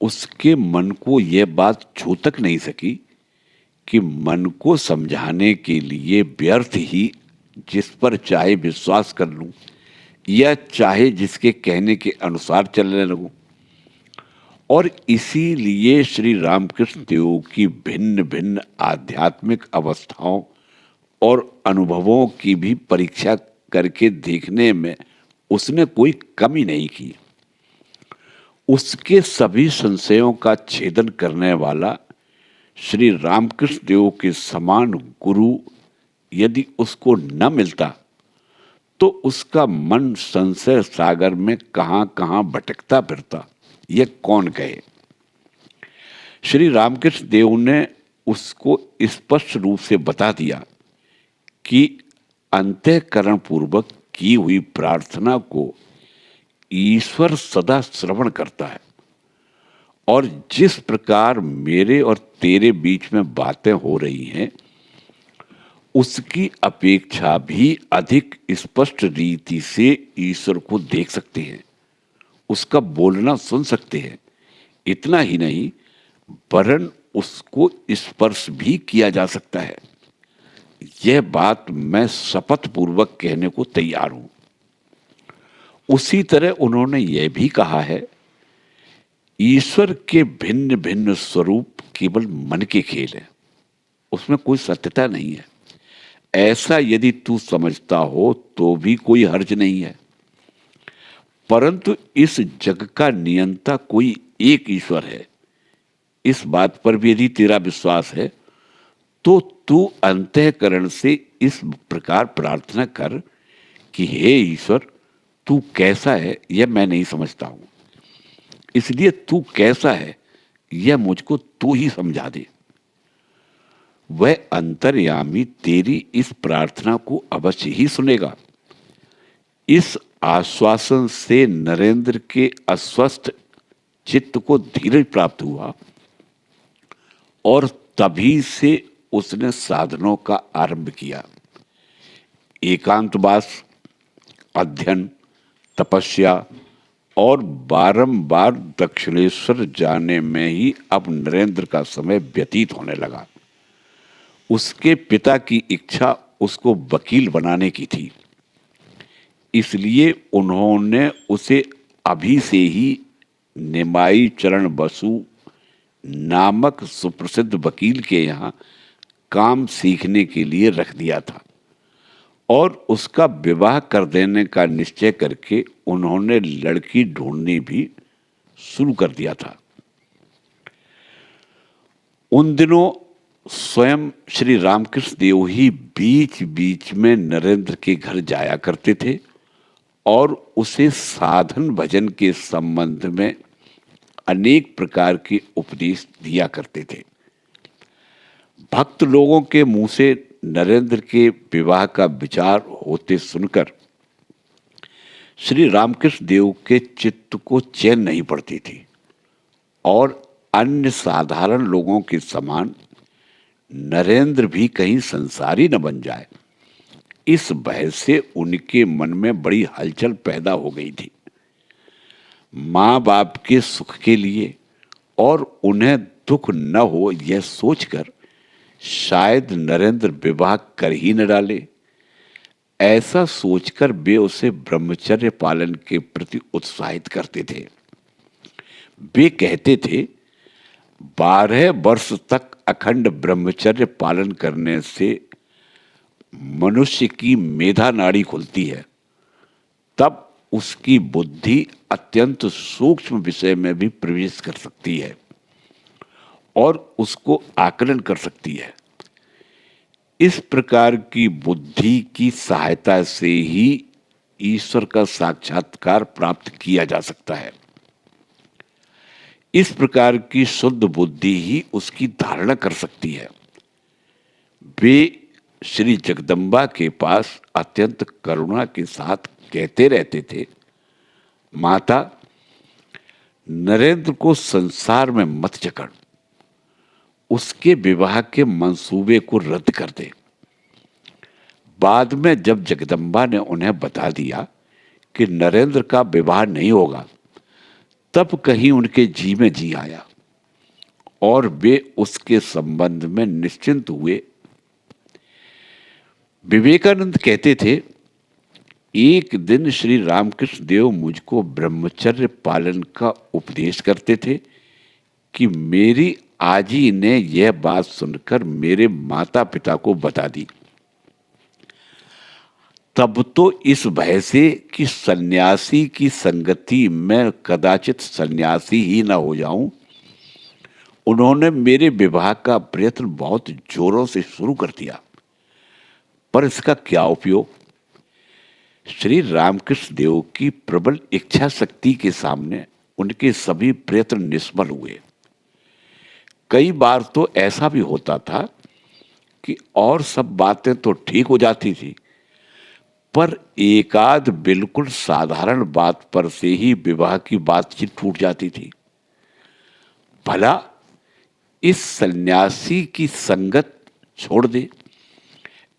उसके मन को यह बात छू तक नहीं सकी कि मन को समझाने के लिए व्यर्थ ही जिस पर चाहे विश्वास कर लूं या चाहे जिसके कहने के अनुसार चलने लगूं। और इसीलिए श्री रामकृष्ण देव की भिन्न भिन्न आध्यात्मिक अवस्थाओं और अनुभवों की भी परीक्षा करके देखने में उसने कोई कमी नहीं की। उसके सभी संशयों का छेदन करने वाला श्री रामकृष्ण देव के समान गुरु यदि उसको न मिलता तो उसका मन संशय सागर में कहां-कहां भटकता फिरता, यह कौन कहे। श्री रामकृष्ण देव ने उसको स्पष्ट रूप से बता दिया कि अंतःकरण पूर्वक की हुई प्रार्थना को ईश्वर सदा श्रवण करता है और जिस प्रकार मेरे और तेरे बीच में बातें हो रही हैं उसकी अपेक्षा भी अधिक स्पष्ट रीति से ईश्वर को देख सकते हैं, उसका बोलना सुन सकते हैं। इतना ही नहीं वरन उसको स्पर्श भी किया जा सकता है। यह बात मैं शपथ पूर्वक कहने को तैयार हूं। उसी तरह उन्होंने यह भी कहा है, ईश्वर के भिन्न भिन्न स्वरूप केवल मन के खेल है, उसमें कोई सत्यता नहीं है। ऐसा यदि तू समझता हो तो भी कोई हर्ज नहीं है, परंतु इस जग का नियंता कोई एक ईश्वर है। इस बात पर भी यदि तेरा विश्वास है तो तू अंतःकरण से इस प्रकार प्रार्थना कर कि हे ईश्वर, तू कैसा है यह मैं नहीं समझता हूं, इसलिए तू कैसा है यह मुझको तू ही समझा दे। वह अंतर्यामी तेरी इस प्रार्थना को अवश्य ही सुनेगा। इस आश्वासन से नरेंद्र के अस्वस्थ चित्त को धीरज प्राप्त हुआ और तभी से उसने साधनों का आरंभ किया। एकांतवास, अध्ययन, तपस्या और बारंबार दक्षिणेश्वर जाने में ही अब नरेंद्र का समय व्यतीत होने लगा। उसके पिता की इच्छा उसको वकील बनाने की थी, इसलिए उन्होंने उसे अभी से ही निमाई चरण बसु नामक सुप्रसिद्ध वकील के यहाँ काम सीखने के लिए रख दिया था और उसका विवाह कर देने का निश्चय करके उन्होंने लड़की ढूंढनी भी शुरू कर दिया था। उन दिनों स्वयं श्री रामकृष्ण देव ही बीच बीच में नरेंद्र के घर जाया करते थे और उसे साधन भजन के संबंध में अनेक प्रकार के उपदेश दिया करते थे। भक्त लोगों के मुंह से नरेंद्र के विवाह का विचार होते सुनकर श्री रामकृष्ण देव के चित्त को चैन नहीं पड़ती थी और अन्य साधारण लोगों के समान नरेंद्र भी कहीं संसारी न बन जाए, इस भय से उनके मन में बड़ी हलचल पैदा हो गई थी। माँ बाप के सुख के लिए और उन्हें दुख न हो यह सोचकर शायद नरेंद्र विवाह कर ही न डाले। ऐसा सोचकर वे उसे ब्रह्मचर्य पालन के प्रति उत्साहित करते थे। वे कहते थे, 12 वर्ष तक अखंड ब्रह्मचर्य पालन करने से मनुष्य की मेधा नाड़ी खुलती है, तब उसकी बुद्धि अत्यंत सूक्ष्म विषय में भी प्रवेश कर सकती है और उसको आकलन कर सकती है। इस प्रकार की बुद्धि की सहायता से ही ईश्वर का साक्षात्कार प्राप्त किया जा सकता है। इस प्रकार की शुद्ध बुद्धि ही उसकी धारणा कर सकती है। वे श्री जगदम्बा के पास अत्यंत करुणा के साथ कहते रहते थे, माता, नरेंद्र को संसार में मत जकड़, उसके विवाह के मंसूबे को रद्द कर दे। बाद में जब जगदम्बा ने उन्हें बता दिया कि नरेंद्र का विवाह नहीं होगा, तब कहीं उनके जी में जी आया और वे उसके संबंध में निश्चिंत हुए। विवेकानंद कहते थे, एक दिन श्री रामकृष्ण देव मुझको ब्रह्मचर्य पालन का उपदेश करते थे कि मेरी आजी ने यह बात सुनकर मेरे माता पिता को बता दी। तब तो इस भय से कि सन्यासी की संगति में कदाचित सन्यासी ही न हो जाऊं, उन्होंने मेरे विवाह का प्रयत्न बहुत जोरों से शुरू कर दिया, पर इसका क्या उपयोग। श्री रामकृष्ण देव की प्रबल इच्छा शक्ति के सामने उनके सभी प्रयत्न निष्फल हुए। कई बार तो ऐसा भी होता था कि और सब बातें तो ठीक हो जाती थी, पर एकाध बिल्कुल साधारण बात पर से ही विवाह की बातचीत टूट जाती थी। भला इस सन्यासी की संगत छोड़ दे,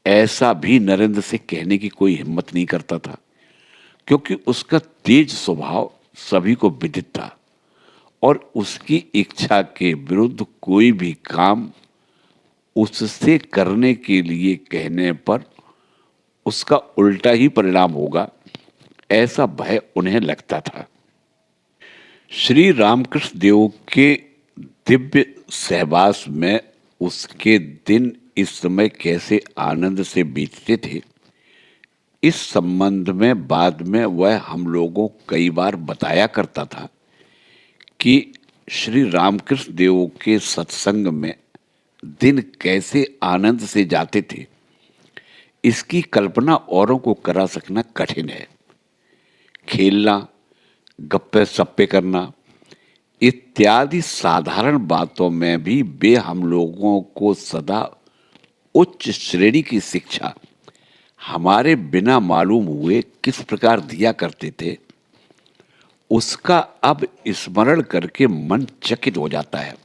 ऐसा भी नरेंद्र से कहने की कोई हिम्मत नहीं करता था, क्योंकि उसका तेज स्वभाव सभी को विदित था और उसकी इच्छा के विरुद्ध कोई भी काम उससे करने के लिए कहने पर उसका उल्टा ही परिणाम होगा, ऐसा भय उन्हें लगता था। श्री रामकृष्ण देव के दिव्य सहवास में उसके दिन इस समय कैसे आनंद से बीतते थे, इस संबंध में बाद में वह हम लोगों कई बार बताया करता था कि श्री रामकृष्ण देव के सत्संग में दिन कैसे आनंद से जाते थे, इसकी कल्पना औरों को करा सकना कठिन है। खेलना, गप्पे सप्पे करना इत्यादि साधारण बातों में भी वे हम लोगों को सदा उच्च श्रेणी की शिक्षा हमारे बिना मालूम हुए किस प्रकार दिया करते थे, उसका अब स्मरण करके मन चकित हो जाता है।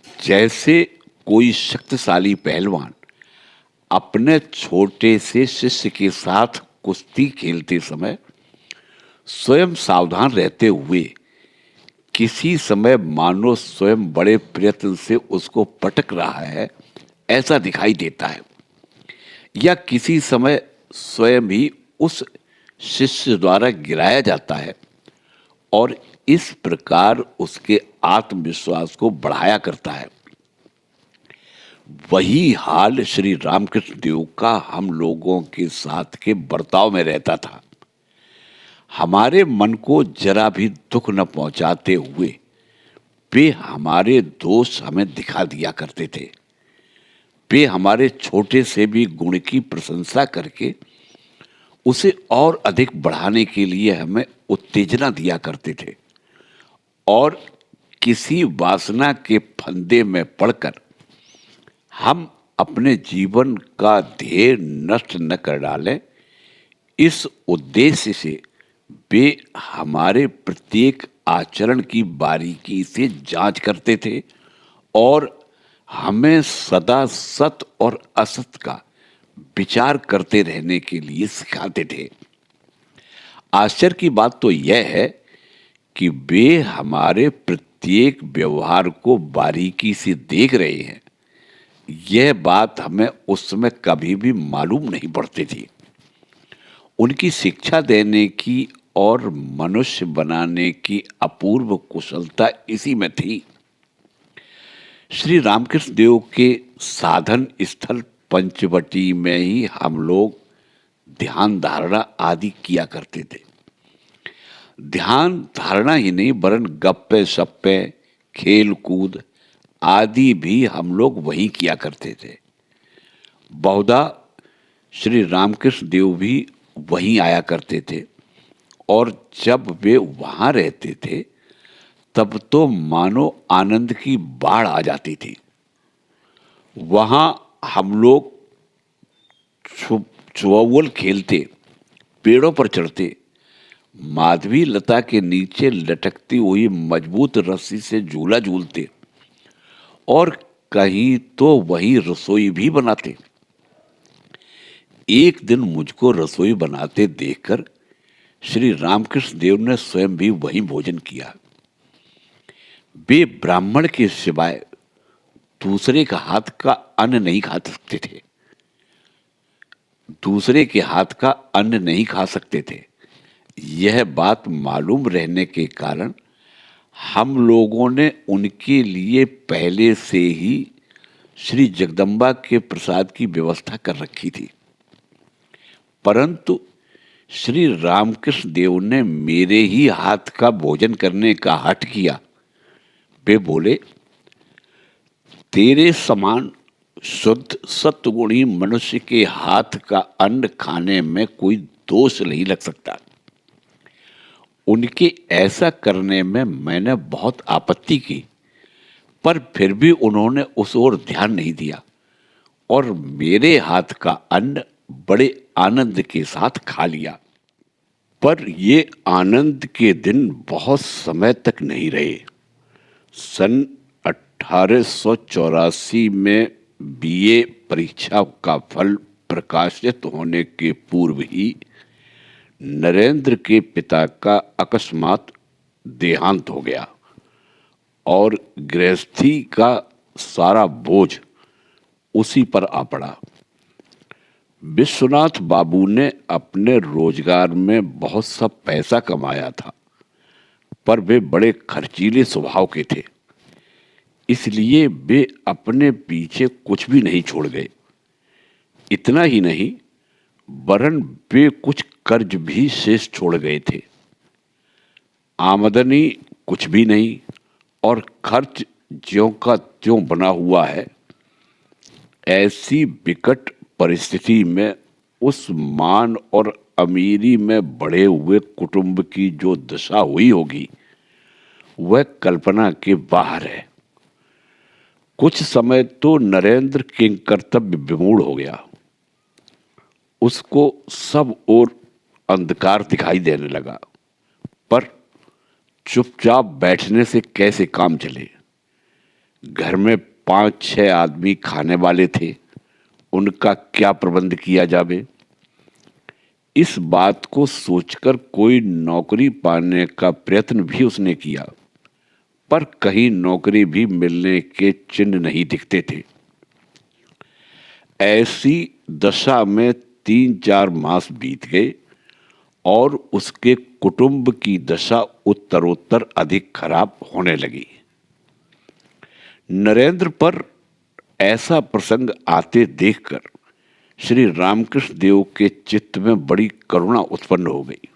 जैसे कोई शक्तिशाली पहलवान अपने छोटे से शिष्य के साथ कुश्ती खेलते समय स्वयं सावधान रहते हुए किसी समय मानो स्वयं बड़े प्रयत्न से उसको पटक रहा है, ऐसा दिखाई देता है, या किसी समय स्वयं ही उस शिष्य द्वारा गिराया जाता है और इस प्रकार उसके आत्मविश्वास को बढ़ाया करता है। वही हाल श्री रामकृष्ण देव का हम लोगों के साथ के बर्ताव में रहता था। हमारे मन को जरा भी दुख न पहुंचाते हुए वे हमारे दोष हमें दिखा दिया करते थे। वे हमारे छोटे से भी गुण की प्रशंसा करके उसे और अधिक बढ़ाने के लिए हमें उत्तेजना दिया करते थे और किसी वासना के फंदे में पड़कर हम अपने जीवन का ध्येय नष्ट न कर डालें, इस उद्देश्य से वे हमारे प्रत्येक आचरण की बारीकी से जांच करते थे और हमें सदा सत और असत का विचार करते रहने के लिए सिखाते थे। आश्चर्य की बात तो यह है कि वे हमारे प्रत्येक व्यवहार को बारीकी से देख रहे हैं। यह बात हमें उस समय कभी भी मालूम नहीं पड़ती थी। उनकी शिक्षा देने की और मनुष्य बनाने की अपूर्व कुशलता इसी में थी। श्री रामकृष्ण देव के साधन स्थल पंचवटी में ही हम लोग ध्यान धारणा आदि किया करते थे। ध्यान धारणा ही नहीं वरन गप्पे सप्पे खेल कूद आदि भी हम लोग वहीं किया करते थे। बहुधा श्री रामकृष्ण देव भी वहीं आया करते थे और जब वे वहाँ रहते थे तब तो मानो आनंद की बाढ़ आ जाती थी। वहाँ हम लोग चौवल खेलते, पेड़ों पर चढ़ते, माधवी लता के नीचे लटकती हुई मजबूत रस्सी से झूला झूलते और कहीं तो वहीं रसोई भी बनाते। एक दिन मुझको रसोई बनाते देखकर श्री रामकृष्ण देव ने स्वयं भी वहीं भोजन किया। वे ब्राह्मण के सिवाय दूसरे का हाथ का अन्न नहीं खा सकते थे। दूसरे के हाथ का अन्न नहीं खा सकते थे। यह बात मालूम रहने के कारण हम लोगों ने उनके लिए पहले से ही श्री जगदम्बा के प्रसाद की व्यवस्था कर रखी थी। परंतु श्री रामकृष्ण देव ने मेरे ही हाथ का भोजन करने का हठ किया। वे बोले, तेरे समान शुद्ध सत्वगुणी मनुष्य के हाथ का अन्न खाने में कोई दोष नहीं लग सकता। उनके ऐसा करने में मैंने बहुत आपत्ति की, पर फिर भी उन्होंने उस ओर ध्यान नहीं दिया और मेरे हाथ का अन्न बड़े आनंद के साथ खा लिया। पर ये आनंद के दिन बहुत समय तक नहीं रहे। सन 1884 में बीए परीक्षा का फल प्रकाशित होने के पूर्व ही नरेंद्र के पिता का अकस्मात देहांत हो गया और गृहस्थी का सारा बोझ उसी पर आ पड़ा। विश्वनाथ बाबू ने अपने रोजगार में बहुत सा पैसा कमाया था, पर वे बड़े खर्चीले स्वभाव के थे, इसलिए वे अपने पीछे कुछ भी नहीं छोड़ गए। इतना ही नहीं वरन वे कुछ कर्ज भी शेष छोड़ गए थे। आमदनी कुछ भी नहीं और खर्च ज्यों का त्यों बना हुआ है। ऐसी विकट परिस्थिति में उस मान और अमीरी में बढ़े हुए कुटुंब की जो दशा हुई होगी वह कल्पना के बाहर है। कुछ समय तो नरेंद्र किंग कर्तव्य विमूढ़ हो गया। उसको सब ओर अंधकार दिखाई देने लगा, पर चुपचाप बैठने से कैसे काम चले। घर में 5-6 आदमी खाने वाले थे, उनका क्या प्रबंध किया जावे। इस बात को सोचकर कोई नौकरी पाने का प्रयत्न भी उसने किया, पर कहीं नौकरी भी मिलने के चिन्ह नहीं दिखते थे। ऐसी दशा में 3-4 मास बीत गए और उसके कुटुंब की दशा उत्तरोत्तर अधिक खराब होने लगी। नरेंद्र पर ऐसा प्रसंग आते देखकर श्री रामकृष्ण देव के चित्त में बड़ी करुणा उत्पन्न हो गई।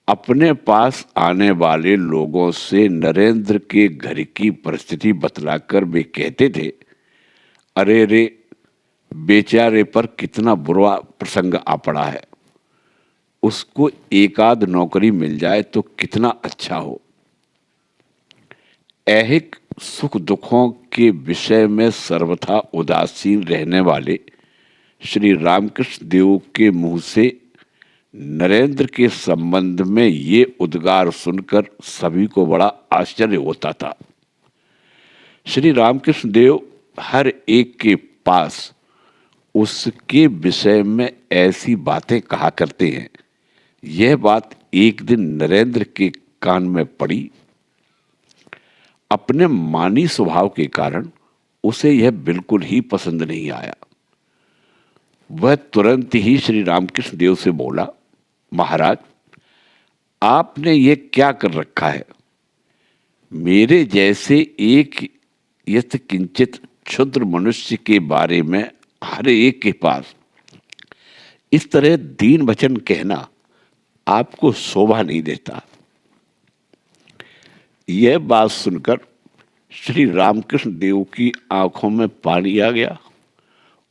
अपने पास आने वाले लोगों से नरेंद्र के घर की परिस्थिति बतलाकर वे कहते थे, अरे रे, बेचारे पर कितना बुरा प्रसंग आ पड़ा है। उसको एक आध नौकरी मिल जाए तो कितना अच्छा हो। ऐहिक सुख दुखों के विषय में सर्वथा उदासीन रहने वाले श्री रामकृष्ण देव के मुंह से नरेंद्र के संबंध में ये उद्गार सुनकर सभी को बड़ा आश्चर्य होता था। श्री रामकृष्ण देव हर एक के पास उसके विषय में ऐसी बातें कहा करते हैं। यह बात एक दिन नरेंद्र के कान में पड़ी। अपने मानी स्वभाव के कारण उसे यह बिल्कुल ही पसंद नहीं आया। वह तुरंत ही श्री रामकृष्ण देव से बोला, महाराज, आपने ये क्या कर रखा है? मेरे जैसे एक यथ किंचित क्षुद्र मनुष्य के बारे में हर एक के पास इस तरह दीन वचन कहना आपको शोभा नहीं देता। यह बात सुनकर श्री रामकृष्ण देव की आंखों में पानी आ गया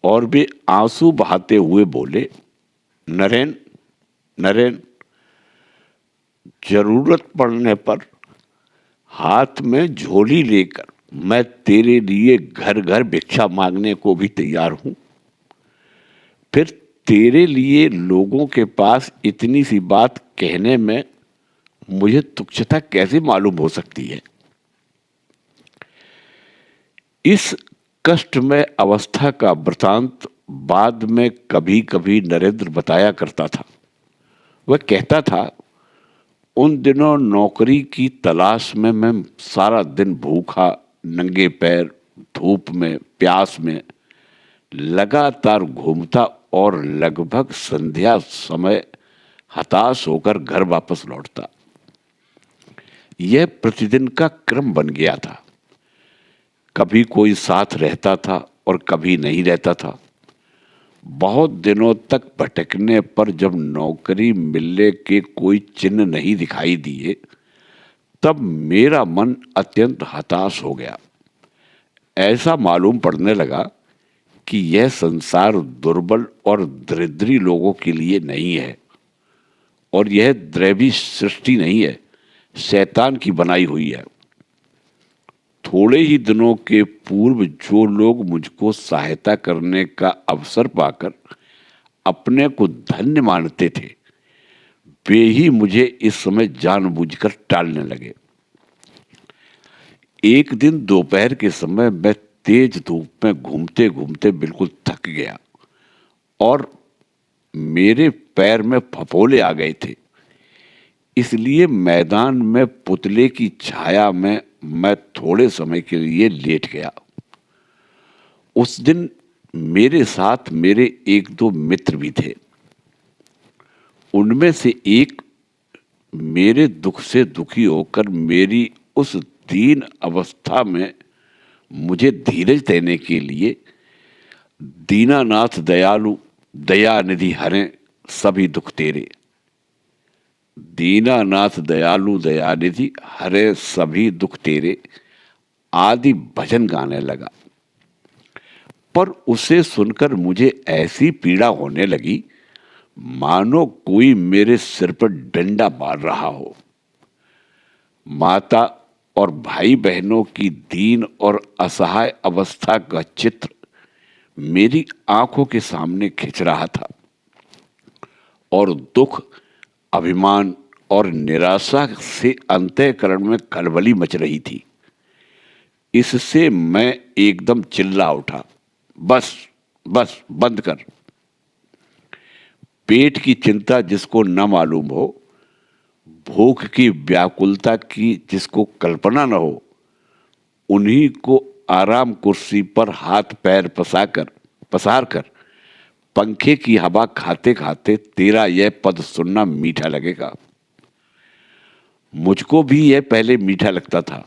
और वे आंसू बहाते हुए बोले, नरेन, नरेन, जरूरत पड़ने पर हाथ में झोली लेकर मैं तेरे लिए घर घर भिक्षा मांगने को भी तैयार हूं। फिर तेरे लिए लोगों के पास इतनी सी बात कहने में मुझे तुच्छता कैसे मालूम हो सकती है? इस कष्टमय अवस्था का वृतांत बाद में कभी कभी नरेंद्र बताया करता था। वह कहता था, उन दिनों नौकरी की तलाश में मैं सारा दिन भूखा, नंगे पैर, धूप में, प्यास में लगातार घूमता और लगभग संध्या समय हताश होकर घर वापस लौटता। यह प्रतिदिन का क्रम बन गया था। कभी कोई साथ रहता था और कभी नहीं रहता था। बहुत दिनों तक भटकने पर जब नौकरी मिलने के कोई चिन्ह नहीं दिखाई दिए, तब मेरा मन अत्यंत हताश हो गया। ऐसा मालूम पड़ने लगा कि यह संसार दुर्बल और दरिद्री लोगों के लिए नहीं है और यह दैवी सृष्टि नहीं है, शैतान की बनाई हुई है। थोड़े ही दिनों के पूर्व जो लोग मुझको सहायता करने का अवसर पाकर अपने को धन्य मानते थे, वे ही मुझे इस समय जानबूझकर टालने लगे। एक दिन दोपहर के समय मैं तेज धूप में घूमते घूमते बिल्कुल थक गया और मेरे पैर में फफोले आ गए थे। इसलिए मैदान में पुतले की छाया में मैं थोड़े समय के लिए लेट गया। उस दिन मेरे साथ मेरे एक दो मित्र भी थे। उनमें से एक मेरे दुख से दुखी होकर मेरी उस दीन अवस्था में मुझे धीरज देने के लिए, दीनानाथ दयालु दयानिधि हरें सभी दुख तेरे, दीनानाथ दयालु दयानिधि हरे सभी दुख तेरे आदि भजन गाने लगा। पर उसे सुनकर मुझे ऐसी पीड़ा होने लगी मानो कोई मेरे सिर पर डंडा मार रहा हो। माता और भाई बहनों की दीन और असहाय अवस्था का चित्र मेरी आंखों के सामने खिंच रहा था और दुख, अभिमान और निराशा से अंतःकरण में खलबली मच रही थी। इससे मैं एकदम चिल्ला उठा, बस बस बंद कर। पेट की चिंता जिसको न मालूम हो, भूख की व्याकुलता की जिसको कल्पना न हो, उन्हीं को आराम कुर्सी पर हाथ पैर पसार कर पंखे की हवा खाते खाते तेरा यह पद सुनना मीठा लगेगा। मुझको भी यह पहले मीठा लगता था,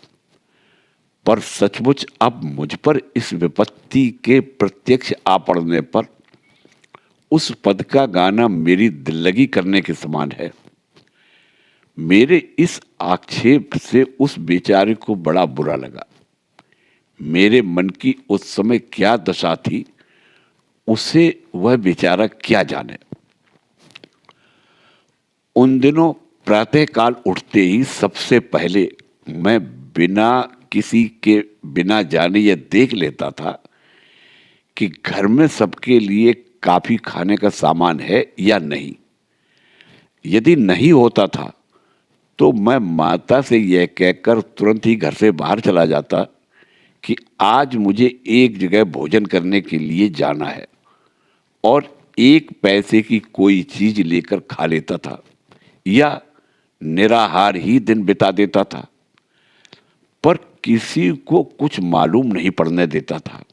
पर सचमुच अब मुझ पर इस विपत्ति के प्रत्यक्ष आ पड़ने पर उस पद का गाना मेरी दिल्लगी करने के समान है। मेरे इस आक्षेप से उस बेचारे को बड़ा बुरा लगा। मेरे मन की उस समय क्या दशा थी, उसे वह बेचारा क्या जाने। उन दिनों प्रातःकाल उठते ही सबसे पहले मैं बिना किसी के बिना जाने यह देख लेता था कि घर में सबके लिए काफी खाने का सामान है या नहीं। यदि नहीं होता था तो मैं माता से यह कहकर तुरंत ही घर से बाहर चला जाता कि आज मुझे एक जगह भोजन करने के लिए जाना है और 1 पैसे की कोई चीज लेकर खा लेता था या निराहार ही दिन बिता देता था, पर किसी को कुछ मालूम नहीं पड़ने देता था।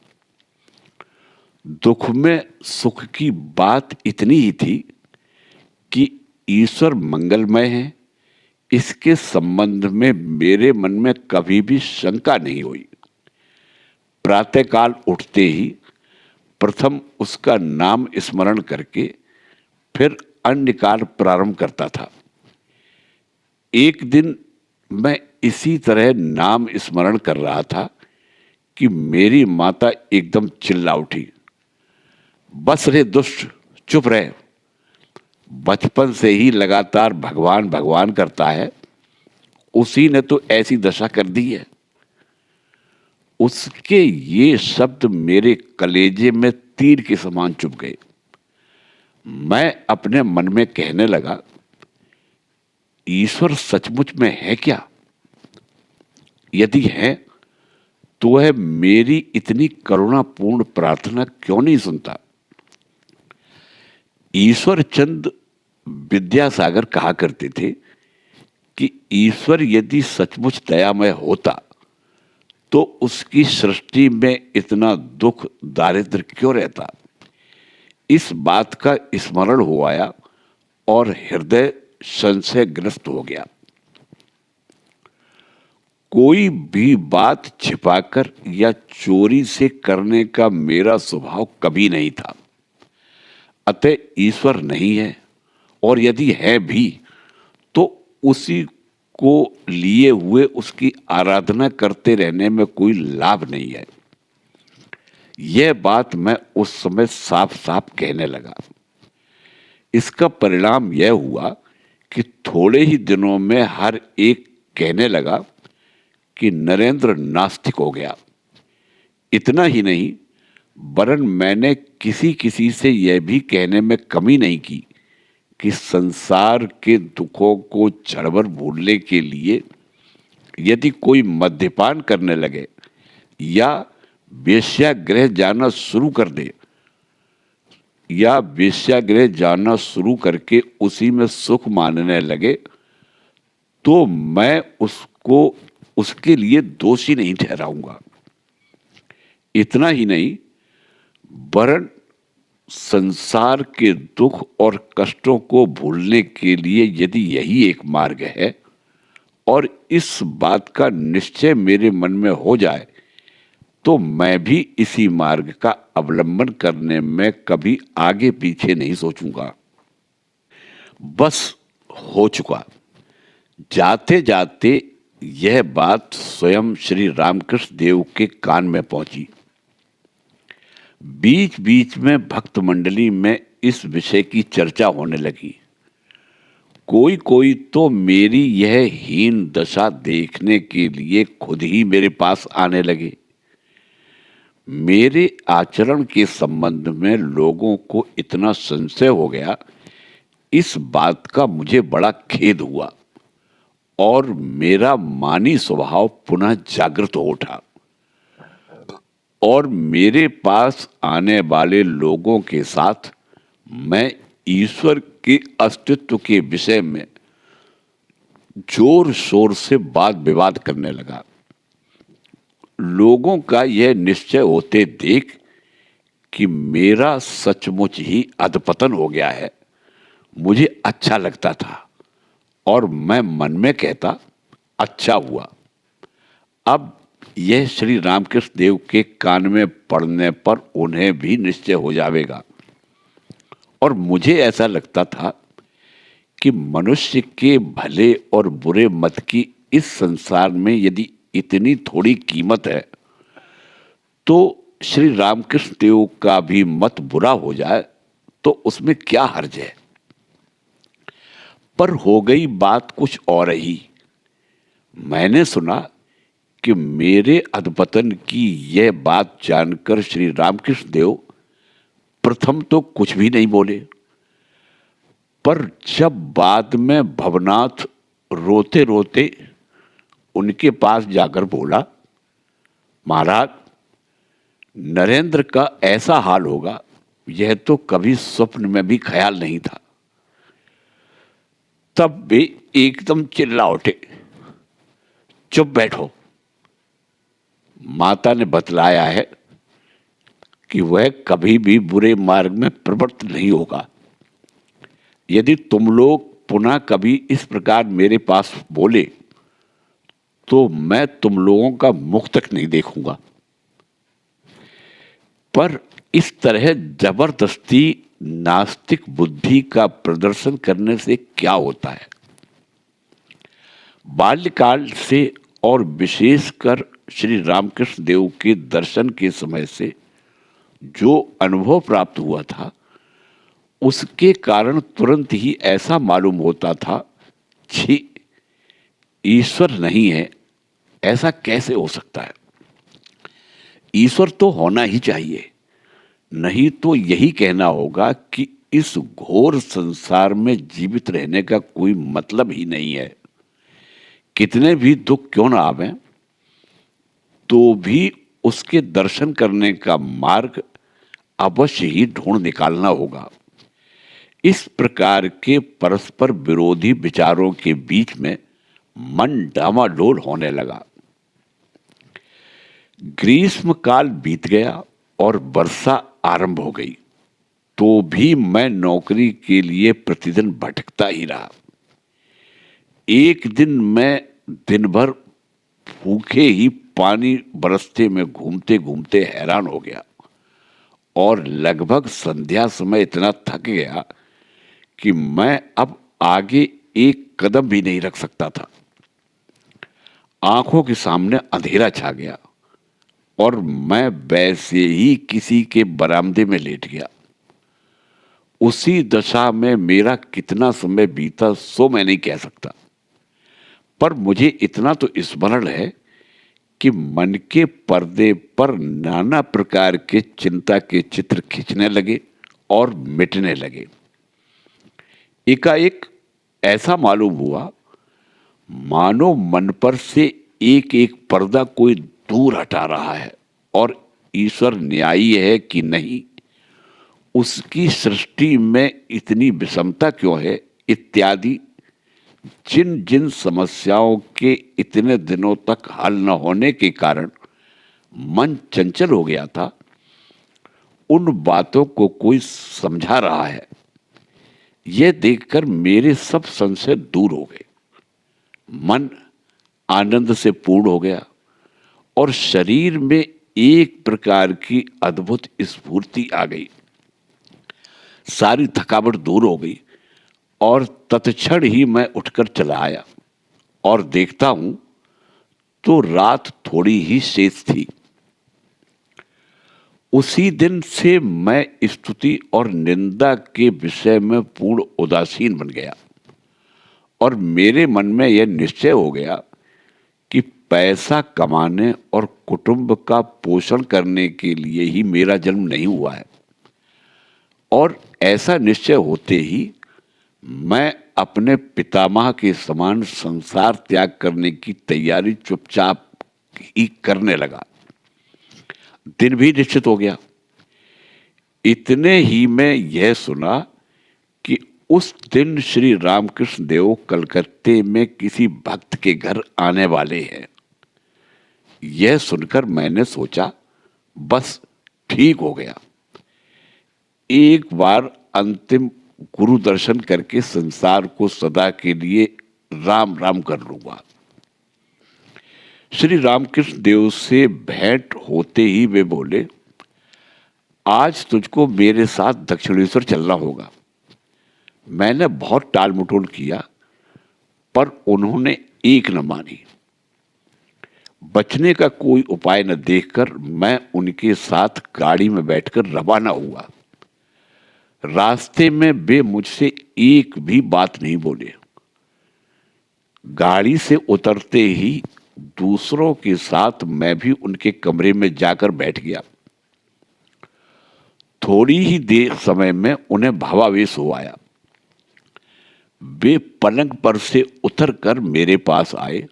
दुख में सुख की बात इतनी ही थी कि ईश्वर मंगलमय है, इसके संबंध में मेरे मन में कभी भी शंका नहीं हुई। प्रातःकाल उठते ही प्रथम उसका नाम स्मरण करके फिर अन्य कार्य प्रारंभ करता था। एक दिन मैं इसी तरह नाम स्मरण कर रहा था कि मेरी माता एकदम चिल्ला उठी, बस रे दुष्ट, चुप रहे। बचपन से ही लगातार भगवान भगवान करता है, उसी ने तो ऐसी दशा कर दी है। उसके ये शब्द मेरे कलेजे में तीर के समान चुभ गए। मैं अपने मन में कहने लगा, ईश्वर सचमुच में है क्या? यदि है तो वह मेरी इतनी करुणापूर्ण प्रार्थना क्यों नहीं सुनता? ईश्वर चंद विद्यासागर कहा करते थे कि ईश्वर यदि सचमुच दयामय होता तो उसकी सृष्टि में इतना दुख दारिद्र क्यों रहता? इस बात का स्मरण हो आया और हृदय संशयग्रस्त हो गया। कोई भी बात छिपाकर या चोरी से करने का मेरा स्वभाव कभी नहीं था। अतः ईश्वर नहीं है, और यदि है भी तो उसी को लिए हुए उसकी आराधना करते रहने में कोई लाभ नहीं है। यह बात मैं उस समय साफ साफ कहने लगा। इसका परिणाम यह हुआ कि थोड़े ही दिनों में हर एक कहने लगा कि नरेंद्र नास्तिक हो गया। इतना ही नहीं, वरन मैंने किसी किसी से यह भी कहने में कमी नहीं की कि संसार के दुखों को क्षणभर भूलने के लिए यदि कोई मद्यपान करने लगे या वेश्यागृह जाना शुरू कर दे या वेश्यागृह जाना शुरू करके उसी में सुख मानने लगे तो मैं उसको उसके लिए दोषी नहीं ठहराऊंगा। इतना ही नहीं, वरन संसार के दुख और कष्टों को भूलने के लिए यदि यही एक मार्ग है और इस बात का निश्चय मेरे मन में हो जाए तो मैं भी इसी मार्ग का अवलंबन करने में कभी आगे पीछे नहीं सोचूंगा। बस हो चुका। जाते जाते यह बात स्वयं श्री रामकृष्ण देव के कान में पहुंची। बीच बीच में भक्त मंडली में इस विषय की चर्चा होने लगी। कोई कोई तो मेरी यह हीन दशा देखने के लिए खुद ही मेरे पास आने लगे। मेरे आचरण के संबंध में लोगों को इतना संशय हो गया, इस बात का मुझे बड़ा खेद हुआ और मेरा मानी स्वभाव पुनः जागृत हो उठा और मेरे पास आने वाले लोगों के साथ मैं ईश्वर के अस्तित्व के विषय में जोर शोर से वाद विवाद करने लगा। लोगों का यह निश्चय होते देख कि मेरा सचमुच ही अधपतन हो गया है, मुझे अच्छा लगता था और मैं मन में कहता, अच्छा हुआ। अब यह श्री रामकृष्ण देव के कान में पड़ने पर उन्हें भी निश्चय हो जाएगा। और मुझे ऐसा लगता था कि मनुष्य के भले और बुरे मत की इस संसार में यदि इतनी थोड़ी कीमत है तो श्री रामकृष्ण देव का भी मत बुरा हो जाए तो उसमें क्या हर्ज है। पर हो गई बात कुछ और ही। मैंने सुना कि मेरे अधपतन की यह बात जानकर श्री रामकृष्ण देव प्रथम तो कुछ भी नहीं बोले, पर जब बाद में भवनाथ रोते रोते उनके पास जाकर बोला, महाराज, नरेंद्र का ऐसा हाल होगा यह तो कभी स्वप्न में भी ख्याल नहीं था। तब वे एकदम चिल्ला उठे, चुप बैठो। माता ने बतलाया है कि वह कभी भी बुरे मार्ग में प्रवृत्त नहीं होगा। यदि तुम लोग पुनः कभी इस प्रकार मेरे पास बोले तो मैं तुम लोगों का मुख तक नहीं देखूंगा। पर इस तरह जबरदस्ती नास्तिक बुद्धि का प्रदर्शन करने से क्या होता है? बाल्यकाल से और विशेषकर श्री रामकृष्ण देव के दर्शन के समय से जो अनुभव प्राप्त हुआ था, उसके कारण तुरंत ही ऐसा मालूम होता था, छी, ईश्वर नहीं है, ऐसा कैसे हो सकता है? ईश्वर तो होना ही चाहिए, नहीं तो यही कहना होगा कि इस घोर संसार में जीवित रहने का कोई मतलब ही नहीं है। कितने भी दुख क्यों ना आवे, तो भी उसके दर्शन करने का मार्ग अवश्य ही ढूंढ निकालना होगा। इस प्रकार के परस्पर विरोधी विचारों के बीच में मन डामाडोल होने लगा। ग्रीष्म काल बीत गया और वर्षा आरंभ हो गई, तो भी मैं नौकरी के लिए प्रतिदिन भटकता ही रहा। एक दिन मैं दिन भर भूखे ही पानी बरसते में घूमते घूमते हैरान हो गया और लगभग संध्या समय इतना थक गया कि मैं अब आगे एक कदम भी नहीं रख सकता था। आंखों के सामने अंधेरा छा गया और मैं वैसे ही किसी के बरामदे में लेट गया। उसी दशा में मेरा कितना समय बीता सो मैं नहीं कह सकता, पर मुझे इतना तो स्मरण है कि मन के पर्दे पर नाना प्रकार के चिंता के चित्र खींचने लगे और मिटने लगे। एकाएक ऐसा मालूम हुआ मानो मन पर से एक एक पर्दा कोई दूर हटा रहा है और ईश्वर न्यायी है कि नहीं, उसकी सृष्टि में इतनी विषमता क्यों है, इत्यादि जिन जिन समस्याओं के इतने दिनों तक हल न होने के कारण मन चंचल हो गया था, उन बातों को कोई समझा रहा है। यह देखकर मेरे सब संशय दूर हो गए। मन आनंद से पूर्ण हो गया और शरीर में एक प्रकार की अद्भुत स्फूर्ति आ गई। सारी थकावट दूर हो गई और तत्क्षण ही मैं उठकर चला आया और देखता हूं तो रात थोड़ी ही शेष थी। उसी दिन से मैं स्तुति और निंदा के विषय में पूर्ण उदासीन बन गया और मेरे मन में यह निश्चय हो गया कि पैसा कमाने और कुटुंब का पोषण करने के लिए ही मेरा जन्म नहीं हुआ है। और ऐसा निश्चय होते ही मैं अपने पितामह के समान संसार त्याग करने की तैयारी चुपचाप ही करने लगा। दिन भी निश्चित हो गया। इतने ही में यह सुना कि उस दिन श्री रामकृष्ण देव कलकत्ते में किसी भक्त के घर आने वाले हैं। यह सुनकर मैंने सोचा, बस ठीक हो गया, एक बार अंतिम गुरु दर्शन करके संसार को सदा के लिए राम राम कर लूंगा। श्री रामकृष्ण देव से भेंट होते ही वे बोले, आज तुझको मेरे साथ दक्षिणेश्वर चलना होगा। मैंने बहुत टाल मटोल किया, पर उन्होंने एक न मानी। बचने का कोई उपाय न देखकर मैं उनके साथ गाड़ी में बैठकर रवाना हुआ। रास्ते में वे मुझसे एक भी बात नहीं बोले। गाड़ी से उतरते ही दूसरों के साथ मैं भी उनके कमरे में जाकर बैठ गया। थोड़ी ही देर समय में उन्हें भावावेश हो आया। वे पलंग पर से उतरकर मेरे पास आए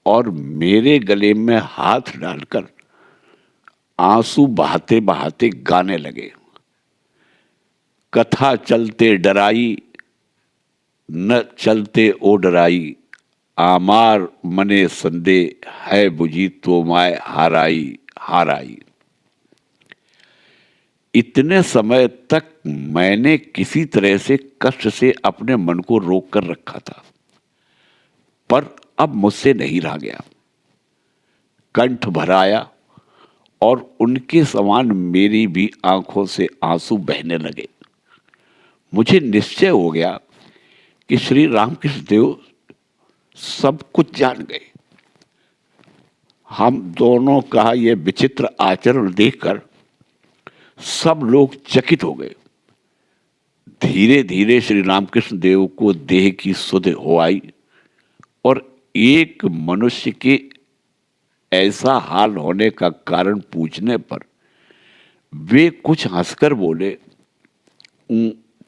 और मेरे गले में हाथ डालकर आंसू बहाते बहाते गाने लगे। कथा चलते डराई, न चलते ओ डराई, आमार मने संदेह है बुझी तो माय हाराई हाराई। इतने समय तक मैंने किसी तरह से कष्ट से अपने मन को रोक कर रखा था, पर अब मुझसे नहीं रहा गया। कंठ भर आया और उनके समान मेरी भी आंखों से आंसू बहने लगे। मुझे निश्चय हो गया कि श्री रामकृष्ण देव सब कुछ जान गए। हम दोनों का यह विचित्र आचरण देखकर सब लोग चकित हो गए। धीरे धीरे श्री रामकृष्ण देव को देह की सुध हो आई और एक मनुष्य के ऐसा हाल होने का कारण पूछने पर वे कुछ हंसकर बोले,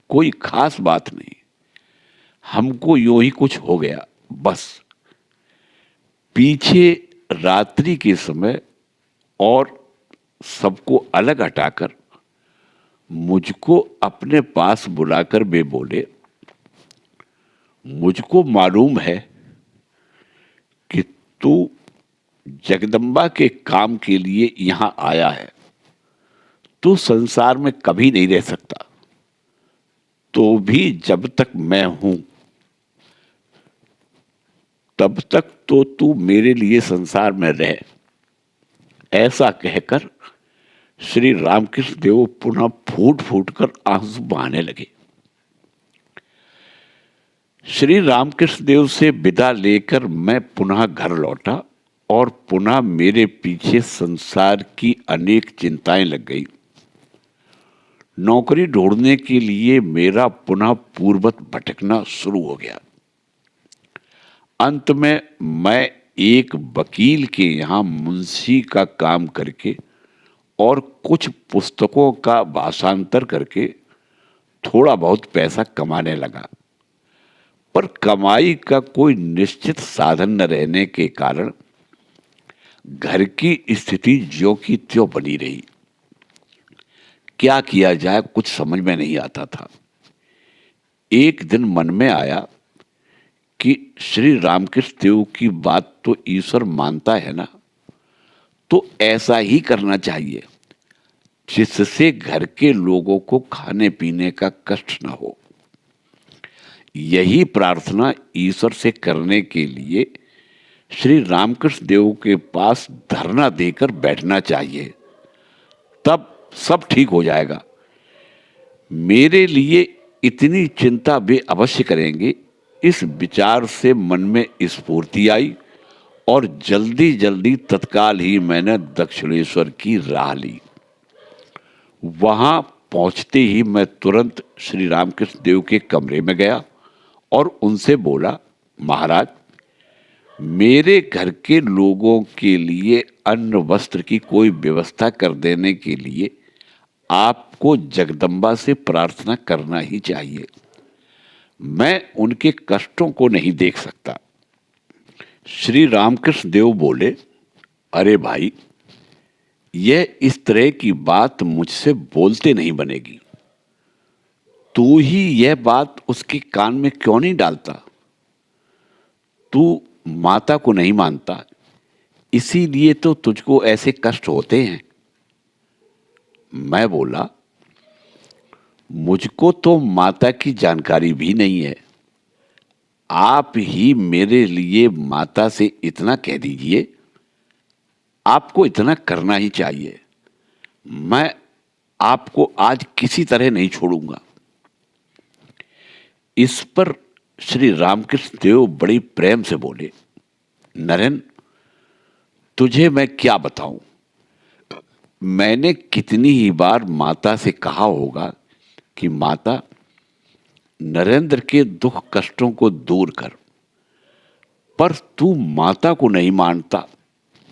कोई खास बात नहीं, हमको यूं ही कुछ हो गया बस। पीछे रात्रि के समय और सबको अलग हटाकर मुझको अपने पास बुलाकर वे बोले, मुझको मालूम है कि तू जगदम्बा के काम के लिए यहां आया है। तू संसार में कभी नहीं रह सकता, तो भी जब तक मैं हूं तब तक तो तू मेरे लिए संसार में रह। ऐसा कहकर श्री रामकृष्ण देव पुनः फूट फूट कर आंसू बहाने लगे। श्री रामकृष्ण देव से विदा लेकर मैं पुनः घर लौटा और पुनः मेरे पीछे संसार की अनेक चिंताएं लग गई। नौकरी ढूंढने के लिए मेरा पुनः पूर्ववत भटकना शुरू हो गया। अंत में मैं एक वकील के यहाँ मुंशी का काम करके और कुछ पुस्तकों का भाषांतर करके थोड़ा बहुत पैसा कमाने लगा, पर कमाई का कोई निश्चित साधन न रहने के कारण घर की स्थिति ज्यों की त्यों बनी रही। क्या किया जाए कुछ समझ में नहीं आता था। एक दिन मन में आया कि श्री रामकृष्ण देव की बात तो ईश्वर मानता है ना, तो ऐसा ही करना चाहिए जिससे घर के लोगों को खाने पीने का कष्ट न हो। यही प्रार्थना ईश्वर से करने के लिए श्री रामकृष्ण देव के पास धरना देकर बैठना चाहिए, तब सब ठीक हो जाएगा। मेरे लिए इतनी चिंता वे अवश्य करेंगे। इस विचार से मन में स्फूर्ति आई और जल्दी जल्दी तत्काल ही मैंने दक्षिणेश्वर की राह ली। वहां पहुंचते ही मैं तुरंत श्री रामकृष्ण देव के कमरे में गया और उनसे बोला, महाराज, मेरे घर के लोगों के लिए अन्न वस्त्र की कोई व्यवस्था कर देने के लिए आपको जगदम्बा से प्रार्थना करना ही चाहिए। मैं उनके कष्टों को नहीं देख सकता। श्री रामकृष्ण देव बोले, अरे भाई, यह इस तरह की बात मुझसे बोलते नहीं बनेगी। तू ही यह बात उसके कान में क्यों नहीं डालता? तू माता को नहीं मानता, इसीलिए तो तुझको ऐसे कष्ट होते हैं। मैं बोला, मुझको तो माता की जानकारी भी नहीं है। आप ही मेरे लिए माता से इतना कह दीजिए, आपको इतना करना ही चाहिए। मैं आपको आज किसी तरह नहीं छोड़ूंगा। इस पर श्री रामकृष्ण देव बड़ी प्रेम से बोले, नरेन, तुझे मैं क्या बताऊं? मैंने कितनी ही बार माता से कहा होगा कि माता, नरेंद्र के दुख कष्टों को दूर कर, पर तू माता को नहीं मानता,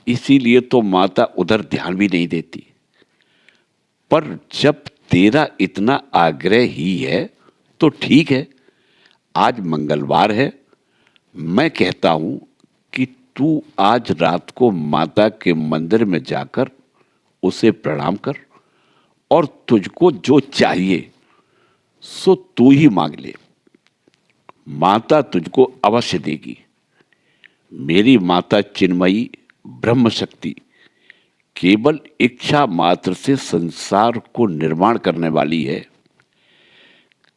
इसीलिए तो माता उधर ध्यान भी नहीं देती। पर जब तेरा इतना आग्रह ही है तो ठीक है, आज मंगलवार है, मैं कहता हूं कि तू आज रात को माता के मंदिर में जाकर उसे प्रणाम कर और तुझको जो चाहिए सो तू ही मांग ले। माता तुझको अवश्य देगी। मेरी माता चिन्मयी ब्रह्म शक्ति केवल इच्छा मात्र से संसार को निर्माण करने वाली है।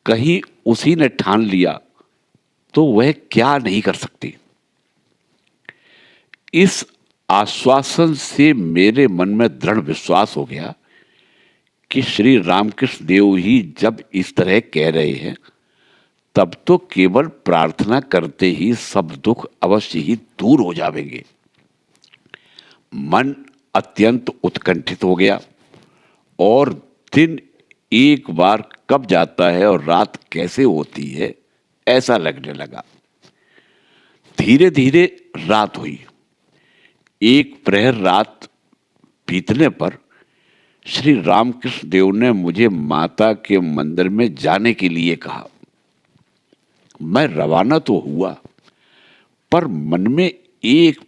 कहीं उसी ने ठान लिया तो वह क्या नहीं कर सकती। इस आश्वासन से मेरे मन में दृढ़ विश्वास हो गया कि श्री रामकृष्ण देव ही जब इस तरह कह रहे हैं, तब तो केवल प्रार्थना करते ही सब दुख अवश्य ही दूर हो जाएंगे। मन अत्यंत उत्कंठित हो गया और दिन एक बार कब जाता है और रात कैसे होती है ऐसा लगने लगा। धीरे धीरे रात हुई। एक प्रहर रात बीतने पर श्री रामकृष्ण देव ने मुझे माता के मंदिर में जाने के लिए कहा। मैं रवाना तो हुआ, पर मन में एक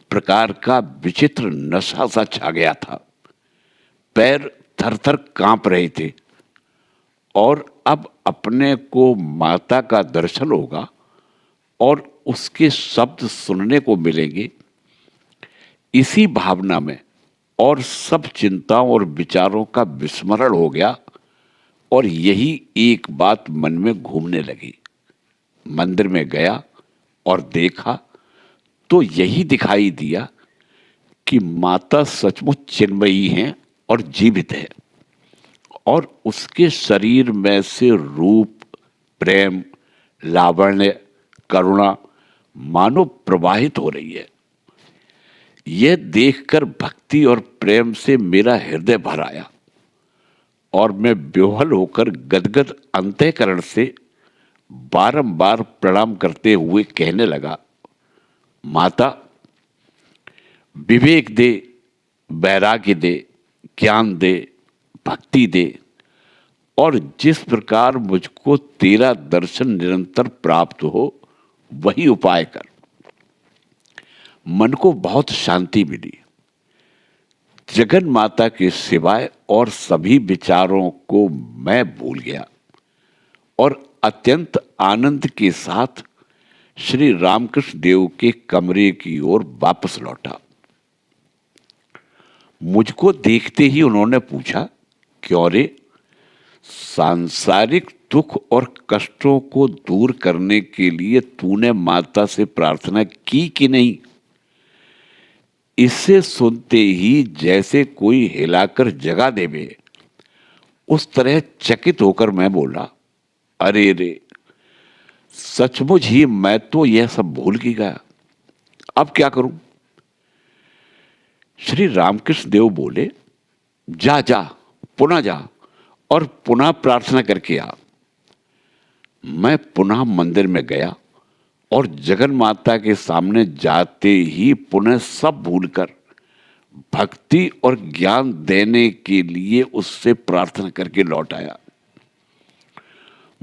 प्रकार का विचित्र नशा सा छा गया था। पैर थर-थर कांप रहे थे और अब अपने को माता का दर्शन होगा और उसके शब्द सुनने को मिलेंगे। इसी भावना में और सब चिंताओं और विचारों का विस्मरण हो गया और यही एक बात मन में घूमने लगी। मंदिर में गया और देखा तो यही दिखाई दिया कि माता सचमुच चिन्मयी हैं और जीवित है और उसके शरीर में से रूप, प्रेम, लावण्य, करुणा मानो प्रवाहित हो रही है। यह देखकर भक्ति और प्रेम से मेरा हृदय भर आया और मैं विह्वल होकर गदगद अंतःकरण से बारंबार प्रणाम करते हुए कहने लगा, माता, विवेक दे, वैराग्य दे, ज्ञान दे, भक्ति दे और जिस प्रकार मुझको तेरा दर्शन निरंतर प्राप्त हो वही उपाय कर। मन को बहुत शांति मिली। जगन माता के सिवाय और सभी विचारों को मैं भूल गया और अत्यंत आनंद के साथ श्री रामकृष्ण देव के कमरे की ओर वापस लौटा। मुझको देखते ही उन्होंने पूछा, क्यों रे, सांसारिक दुख और कष्टों को दूर करने के लिए तूने माता से प्रार्थना की कि नहीं? इसे सुनते ही जैसे कोई हिलाकर जगा देवे, उस तरह चकित होकर मैं बोला, अरे रे, सचमुच ही मैं तो यह सब भूल ही गया। अब क्या करूं? श्री रामकृष्ण देव बोले, जा जा, पुनः जा और पुनः प्रार्थना करके आ। मैं पुनः मंदिर में गया और जगन माता के सामने जाते ही पुनः सब भूलकर भक्ति और ज्ञान देने के लिए उससे प्रार्थना करके लौट आया।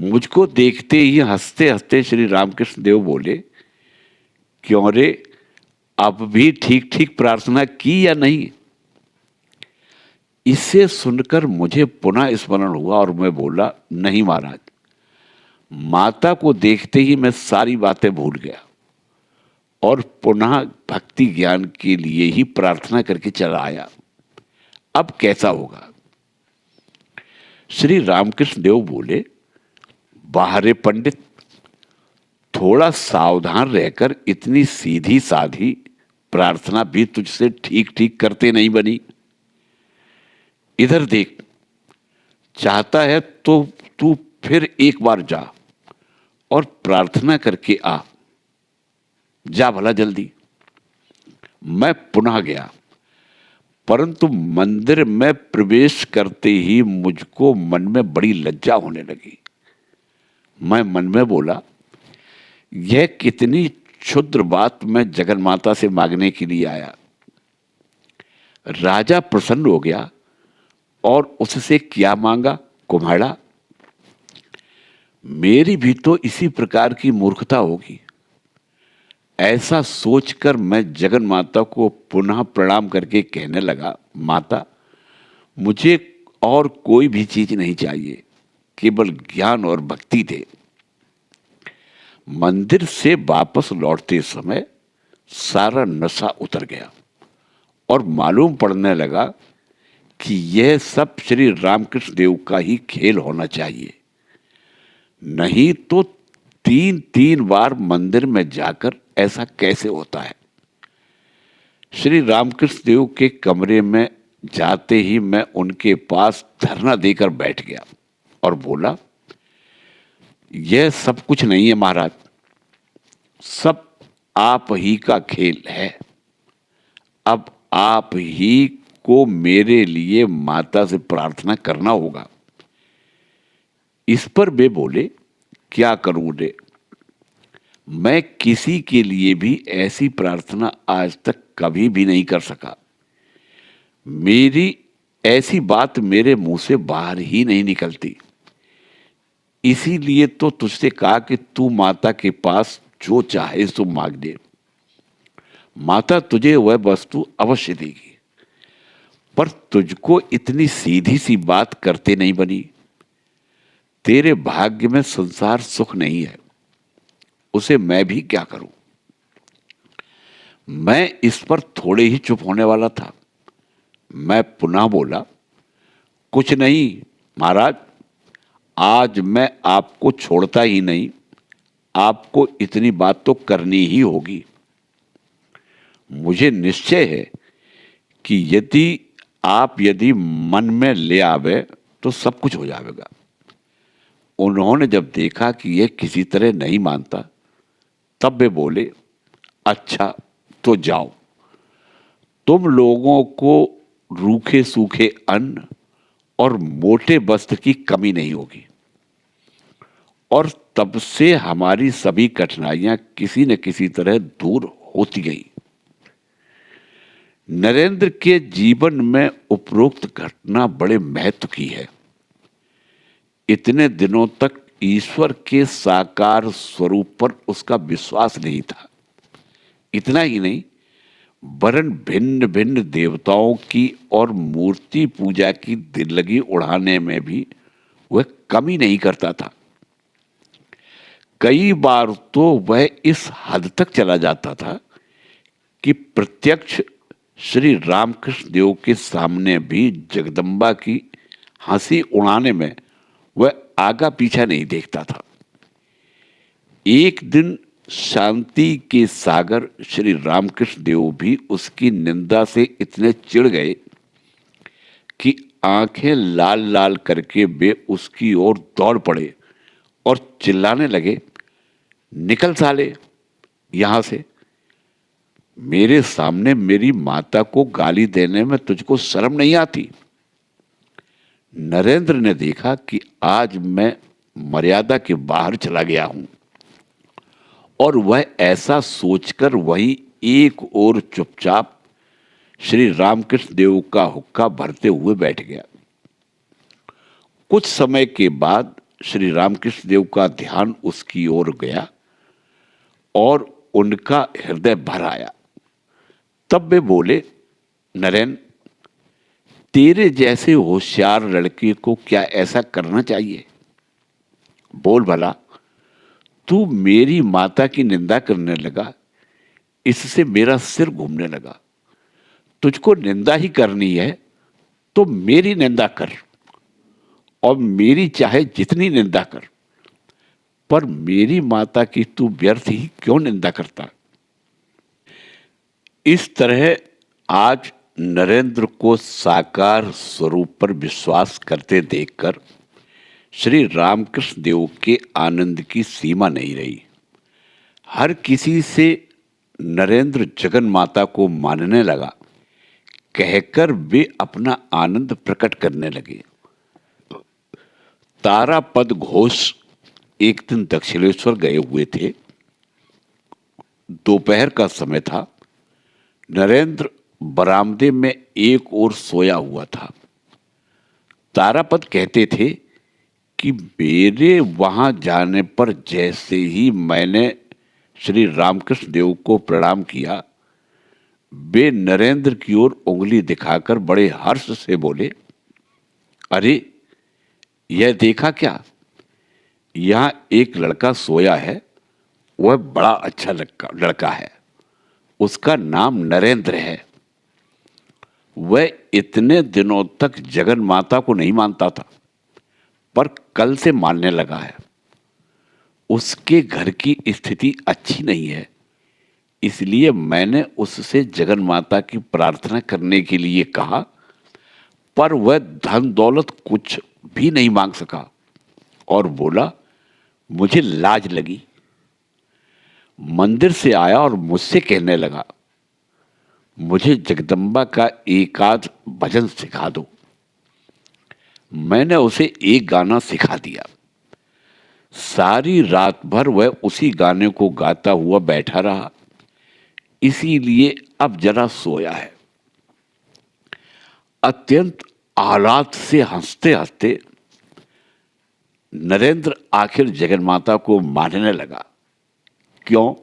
मुझको देखते ही हंसते हंसते श्री रामकृष्ण देव बोले, क्यों रे, अब भी ठीक ठीक प्रार्थना की या नहीं? इसे सुनकर मुझे पुनः स्मरण हुआ और मैं बोला, नहीं महाराज, माता को देखते ही मैं सारी बातें भूल गया और पुनः भक्ति ज्ञान के लिए ही प्रार्थना करके चला आया। अब कैसा होगा? श्री रामकृष्ण देव बोले, बाहरे पंडित, थोड़ा सावधान रहकर इतनी सीधी साधी प्रार्थना भी तुझसे ठीक ठीक करते नहीं बनी। इधर देख, चाहता है तो तू फिर एक बार जा और प्रार्थना करके आ। जा भला जल्दी। मैं पुनः गया, परंतु मंदिर में प्रवेश करते ही मुझको मन में बड़ी लज्जा होने लगी। मैं मन में बोला, यह कितनी क्षुद्र बात मैं जगन माता से मांगने के लिए आया। राजा प्रसन्न हो गया और उससे क्या मांगा? कुम्हाड़ा। मेरी भी तो इसी प्रकार की मूर्खता होगी। ऐसा सोचकर मैं जगन माता को पुनः प्रणाम करके कहने लगा, माता, मुझे और कोई भी चीज नहीं चाहिए, केवल ज्ञान और भक्ति दे। मंदिर से वापस लौटते समय सारा नशा उतर गया और मालूम पड़ने लगा कि यह सब श्री रामकृष्ण देव का ही खेल होना चाहिए, नहीं तो 3-3 बार मंदिर में जाकर ऐसा कैसे होता है। श्री रामकृष्ण देव के कमरे में जाते ही मैं उनके पास धरना देकर बैठ गया और बोला, यह सब कुछ नहीं है महाराज, सब आप ही का खेल है। अब आप ही को मेरे लिए माता से प्रार्थना करना होगा। इस पर वे बोले, क्या करूं रे, मैं किसी के लिए भी ऐसी प्रार्थना आज तक कभी भी नहीं कर सका। मेरी ऐसी बात मेरे मुंह से बाहर ही नहीं निकलती। इसीलिए तो तुझसे कहा कि तू माता के पास जो चाहे सो मांग दे, माता तुझे वह वस्तु अवश्य देगी। पर तुझको इतनी सीधी सी बात करते नहीं बनी। तेरे भाग्य में संसार सुख नहीं है, उसे मैं भी क्या करूं। मैं इस पर थोड़े ही चुप होने वाला था। मैं पुनः बोला, कुछ नहीं महाराज, आज मैं आपको छोड़ता ही नहीं, आपको इतनी बात तो करनी ही होगी। मुझे निश्चय है कि यदि मन में ले आवे तो सब कुछ हो जाएगा। उन्होंने जब देखा कि यह किसी तरह नहीं मानता, तब वे बोले, अच्छा तो जाओ, तुम लोगों को रूखे सूखे अन्न और मोटे वस्त्र की कमी नहीं होगी। और तब से हमारी सभी कठिनाइयां किसी न किसी तरह दूर होती गई। नरेंद्र के जीवन में उपरोक्त घटना बड़े महत्व की है। इतने दिनों तक ईश्वर के साकार स्वरूप पर उसका विश्वास नहीं था। इतना ही नहीं, वरन भिन्न भिन्न देवताओं की और मूर्ति पूजा की दिल्लगी उड़ाने में भी वह कमी नहीं करता था। कई बार तो वह इस हद तक चला जाता था कि प्रत्यक्ष श्री रामकृष्ण देव के सामने भी जगदम्बा की हंसी उड़ाने में वह आगा पीछा नहीं देखता था। एक दिन शांति के सागर श्री रामकृष्ण देव भी उसकी निंदा से इतने चिढ़ गए कि आंखें लाल लाल करके वे उसकी ओर दौड़ पड़े और चिल्लाने लगे, निकल साले यहां से, मेरे सामने मेरी माता को गाली देने में तुझको शर्म नहीं आती। नरेंद्र ने देखा कि आज मैं मर्यादा के बाहर चला गया हूं, और वह ऐसा सोचकर वहीं एक ओर चुपचाप श्री रामकृष्ण देव का हुक्का भरते हुए बैठ गया। कुछ समय के बाद श्री रामकृष्ण देव का ध्यान उसकी ओर गया और उनका हृदय भर आया। तब वे बोले, नरेन, तेरे जैसे होशियार लड़के को क्या ऐसा करना चाहिए? बोल भला, तू मेरी माता की निंदा करने लगा, इससे मेरा सिर घूमने लगा। तुझको निंदा ही करनी है तो मेरी निंदा कर, और मेरी चाहे जितनी निंदा कर, पर मेरी माता की तू व्यर्थ ही क्यों निंदा करता? इस तरह आज नरेंद्र को साकार स्वरूप पर विश्वास करते देखकर श्री रामकृष्ण देव के आनंद की सीमा नहीं रही। हर किसी से नरेंद्र जगन माता को मानने लगा कहकर वे अपना आनंद प्रकट करने लगे। तारापद घोष एक दिन दक्षिणेश्वर गए हुए थे। दोपहर का समय था। नरेंद्र बरामदे में एक ओर सोया हुआ था। तारापद कहते थे कि मेरे वहां जाने पर जैसे ही मैंने श्री रामकृष्ण देव को प्रणाम किया, वे नरेंद्र की ओर उंगली दिखाकर बड़े हर्ष से बोले, अरे यह देखा क्या, यहां एक लड़का सोया है, वह बड़ा अच्छा लड़का है, उसका नाम नरेंद्र है। वह इतने दिनों तक जगन माता को नहीं मानता था, पर कल से मानने लगा है। उसके घर की स्थिति अच्छी नहीं है, इसलिए मैंने उससे जगन माता की प्रार्थना करने के लिए कहा, पर वह धन दौलत कुछ भी नहीं मांग सका और बोला, मुझे लाज लगी। मंदिर से आया और मुझसे कहने लगा, मुझे जगदम्बा का एक आध भजन सिखा दो। मैंने उसे एक गाना सिखा दिया। सारी रात भर वह उसी गाने को गाता हुआ बैठा रहा, इसीलिए अब जरा सोया है। अत्यंत आह्लाद से हंसते हंसते नरेंद्र आखिर जगन्माता को मानने लगा। क्यों,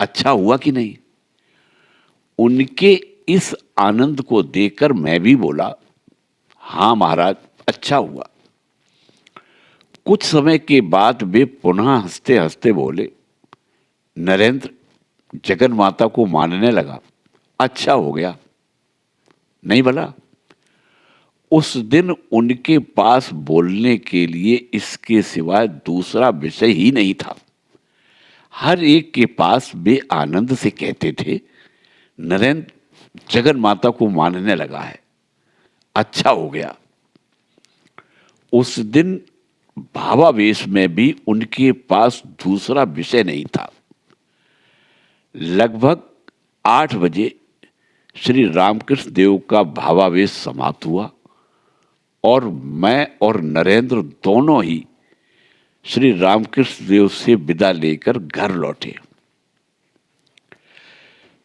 अच्छा हुआ कि नहीं? उनके इस आनंद को देखकर मैं भी बोला, हाँ महाराज, अच्छा हुआ। कुछ समय के बाद वे पुनः हंसते हंसते बोले, नरेंद्र जगन माता को मानने लगा, अच्छा हो गया। नहीं भला? उस दिन उनके पास बोलने के लिए इसके सिवाय दूसरा विषय ही नहीं था। हर एक के पास वे आनंद से कहते थे, नरेंद्र जगन माता को मानने लगा है, अच्छा हो गया। उस दिन भावावेश में भी उनके पास दूसरा विषय नहीं था। लगभग 8 बजे श्री रामकृष्ण देव का भावावेश समाप्त हुआ और मैं और नरेंद्र दोनों ही श्री रामकृष्ण देव से विदा लेकर घर लौटे।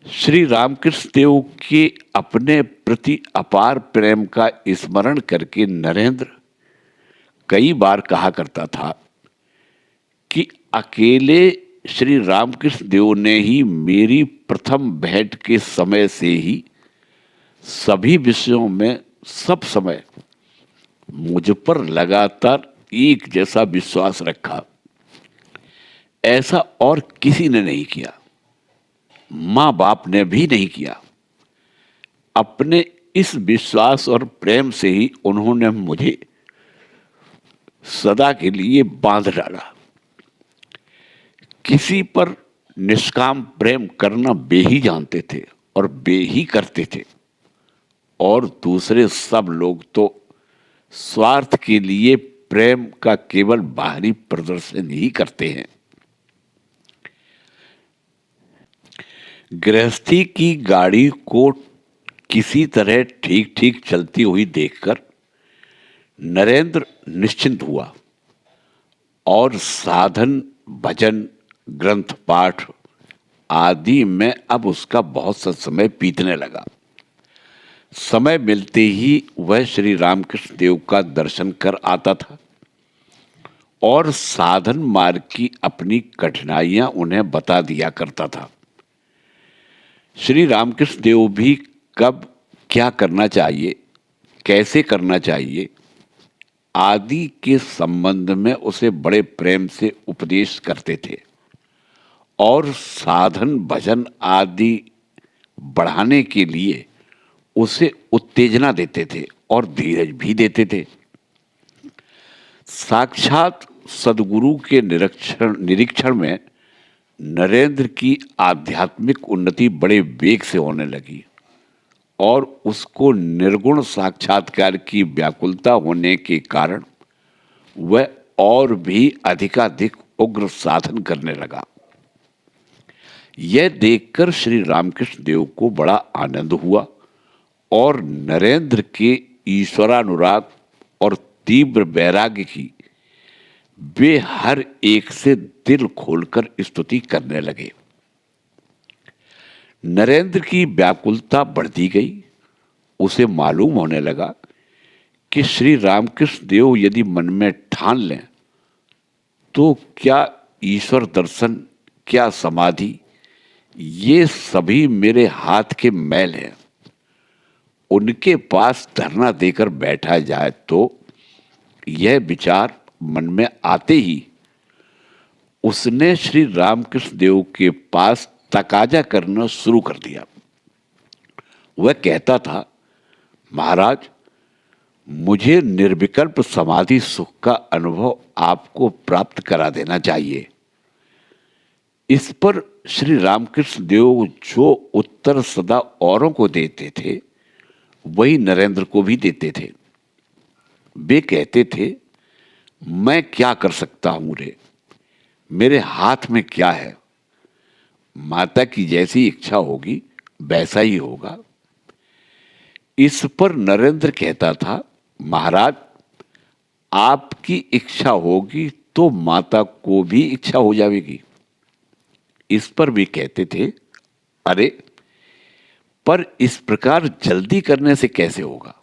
श्री रामकृष्ण देव के अपने प्रति अपार प्रेम का स्मरण करके नरेंद्र कई बार कहा करता था कि अकेले श्री रामकृष्ण देव ने ही मेरी प्रथम भेंट के समय से ही सभी विषयों में सब समय मुझ पर लगातार एक जैसा विश्वास रखा। ऐसा और किसी ने नहीं किया, माँ बाप ने भी नहीं किया। अपने इस विश्वास और प्रेम से ही उन्होंने मुझे सदा के लिए बांध डाला। किसी पर निष्काम प्रेम करना वे ही जानते थे और वे ही करते थे, और दूसरे सब लोग तो स्वार्थ के लिए प्रेम का केवल बाहरी प्रदर्शन ही करते हैं। गृहस्थी की गाड़ी को किसी तरह ठीक ठीक चलती हुई देखकर नरेंद्र निश्चिंत हुआ और साधन, भजन, ग्रंथ पाठ आदि में अब उसका बहुत सा समय बीतने लगा। समय मिलते ही वह श्री रामकृष्ण देव का दर्शन कर आता था और साधन मार्ग की अपनी कठिनाइयां उन्हें बता दिया करता था। श्री रामकृष्ण देव भी कब क्या करना चाहिए, कैसे करना चाहिए आदि के संबंध में उसे बड़े प्रेम से उपदेश करते थे और साधन, भजन आदि बढ़ाने के लिए उसे उत्तेजना देते थे और धीरज भी देते थे। साक्षात सदगुरु के निरीक्षण में नरेंद्र की आध्यात्मिक उन्नति बड़े वेग से होने लगी और उसको निर्गुण साक्षात्कार की व्याकुलता होने के कारण वह और भी अधिकाधिक उग्र साधन करने लगा। यह देखकर श्री रामकृष्ण देव को बड़ा आनंद हुआ और नरेंद्र के ईश्वरानुराग और तीव्र वैराग्य की वे हर एक से दिल खोलकर स्तुति करने लगे। नरेंद्र की व्याकुलता बढ़ती गई। उसे मालूम होने लगा कि श्री रामकृष्ण देव यदि मन में ठान लें तो क्या ईश्वर दर्शन, क्या समाधि, ये सभी मेरे हाथ के मैल हैं। उनके पास धरना देकर बैठा जाए तो यह विचार मन में आते ही उसने श्री रामकृष्ण देव के पास तकाजा करना शुरू कर दिया। वह कहता था, महाराज, मुझे निर्विकल्प समाधि सुख का अनुभव आपको प्राप्त करा देना चाहिए। इस पर श्री रामकृष्ण देव जो उत्तर सदा औरों को देते थे वही नरेंद्र को भी देते थे। वे कहते थे, मैं क्या कर सकता हूं रे, मेरे हाथ में क्या है, माता की जैसी इच्छा होगी वैसा ही होगा। इस पर नरेंद्र कहता था, महाराज, आपकी इच्छा होगी तो माता को भी इच्छा हो जाएगी। इस पर भी कहते थे, अरे पर इस प्रकार जल्दी करने से कैसे होगा?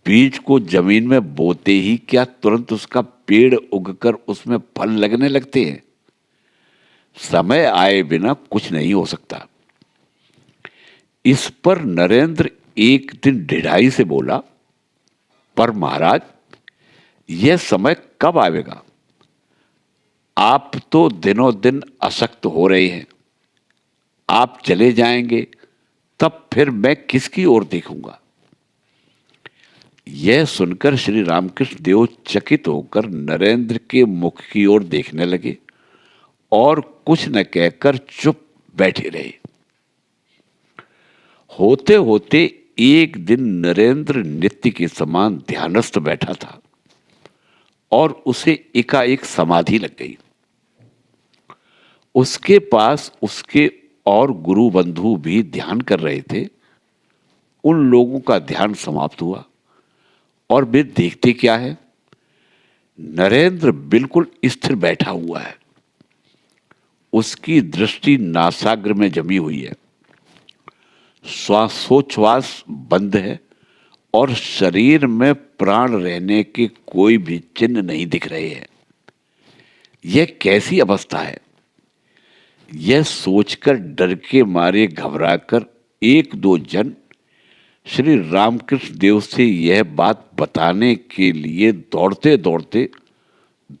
बीज को जमीन में बोते ही क्या तुरंत उसका पेड़ उगकर उसमें फल लगने लगते हैं? समय आए बिना कुछ नहीं हो सकता। इस पर नरेंद्र एक दिन ढिठाई से बोला, पर महाराज, यह समय कब आएगा? आप तो दिनों दिन अशक्त हो रहे हैं। आप चले जाएंगे तब फिर मैं किसकी ओर देखूंगा? यह सुनकर श्री रामकृष्ण देव चकित होकर नरेंद्र के मुख की ओर देखने लगे और कुछ न कहकर चुप बैठे रहे। होते होते एक दिन नरेंद्र नित्य के समान ध्यानस्थ बैठा था और उसे एकाएक समाधि लग गई। उसके पास उसके और गुरु बंधु भी ध्यान कर रहे थे। उन लोगों का ध्यान समाप्त हुआ और वे देखते क्या है, नरेंद्र बिल्कुल स्थिर बैठा हुआ है। उसकी दृष्टि नासाग्र में जमी हुई है, श्वासोच्छ्वास बंद है और शरीर में प्राण रहने के कोई भी चिन्ह नहीं दिख रहे हैं। यह कैसी अवस्था है? यह सोचकर डर के मारे घबराकर एक दो जन श्री रामकृष्ण देव से यह बात बताने के लिए दौड़ते दौड़ते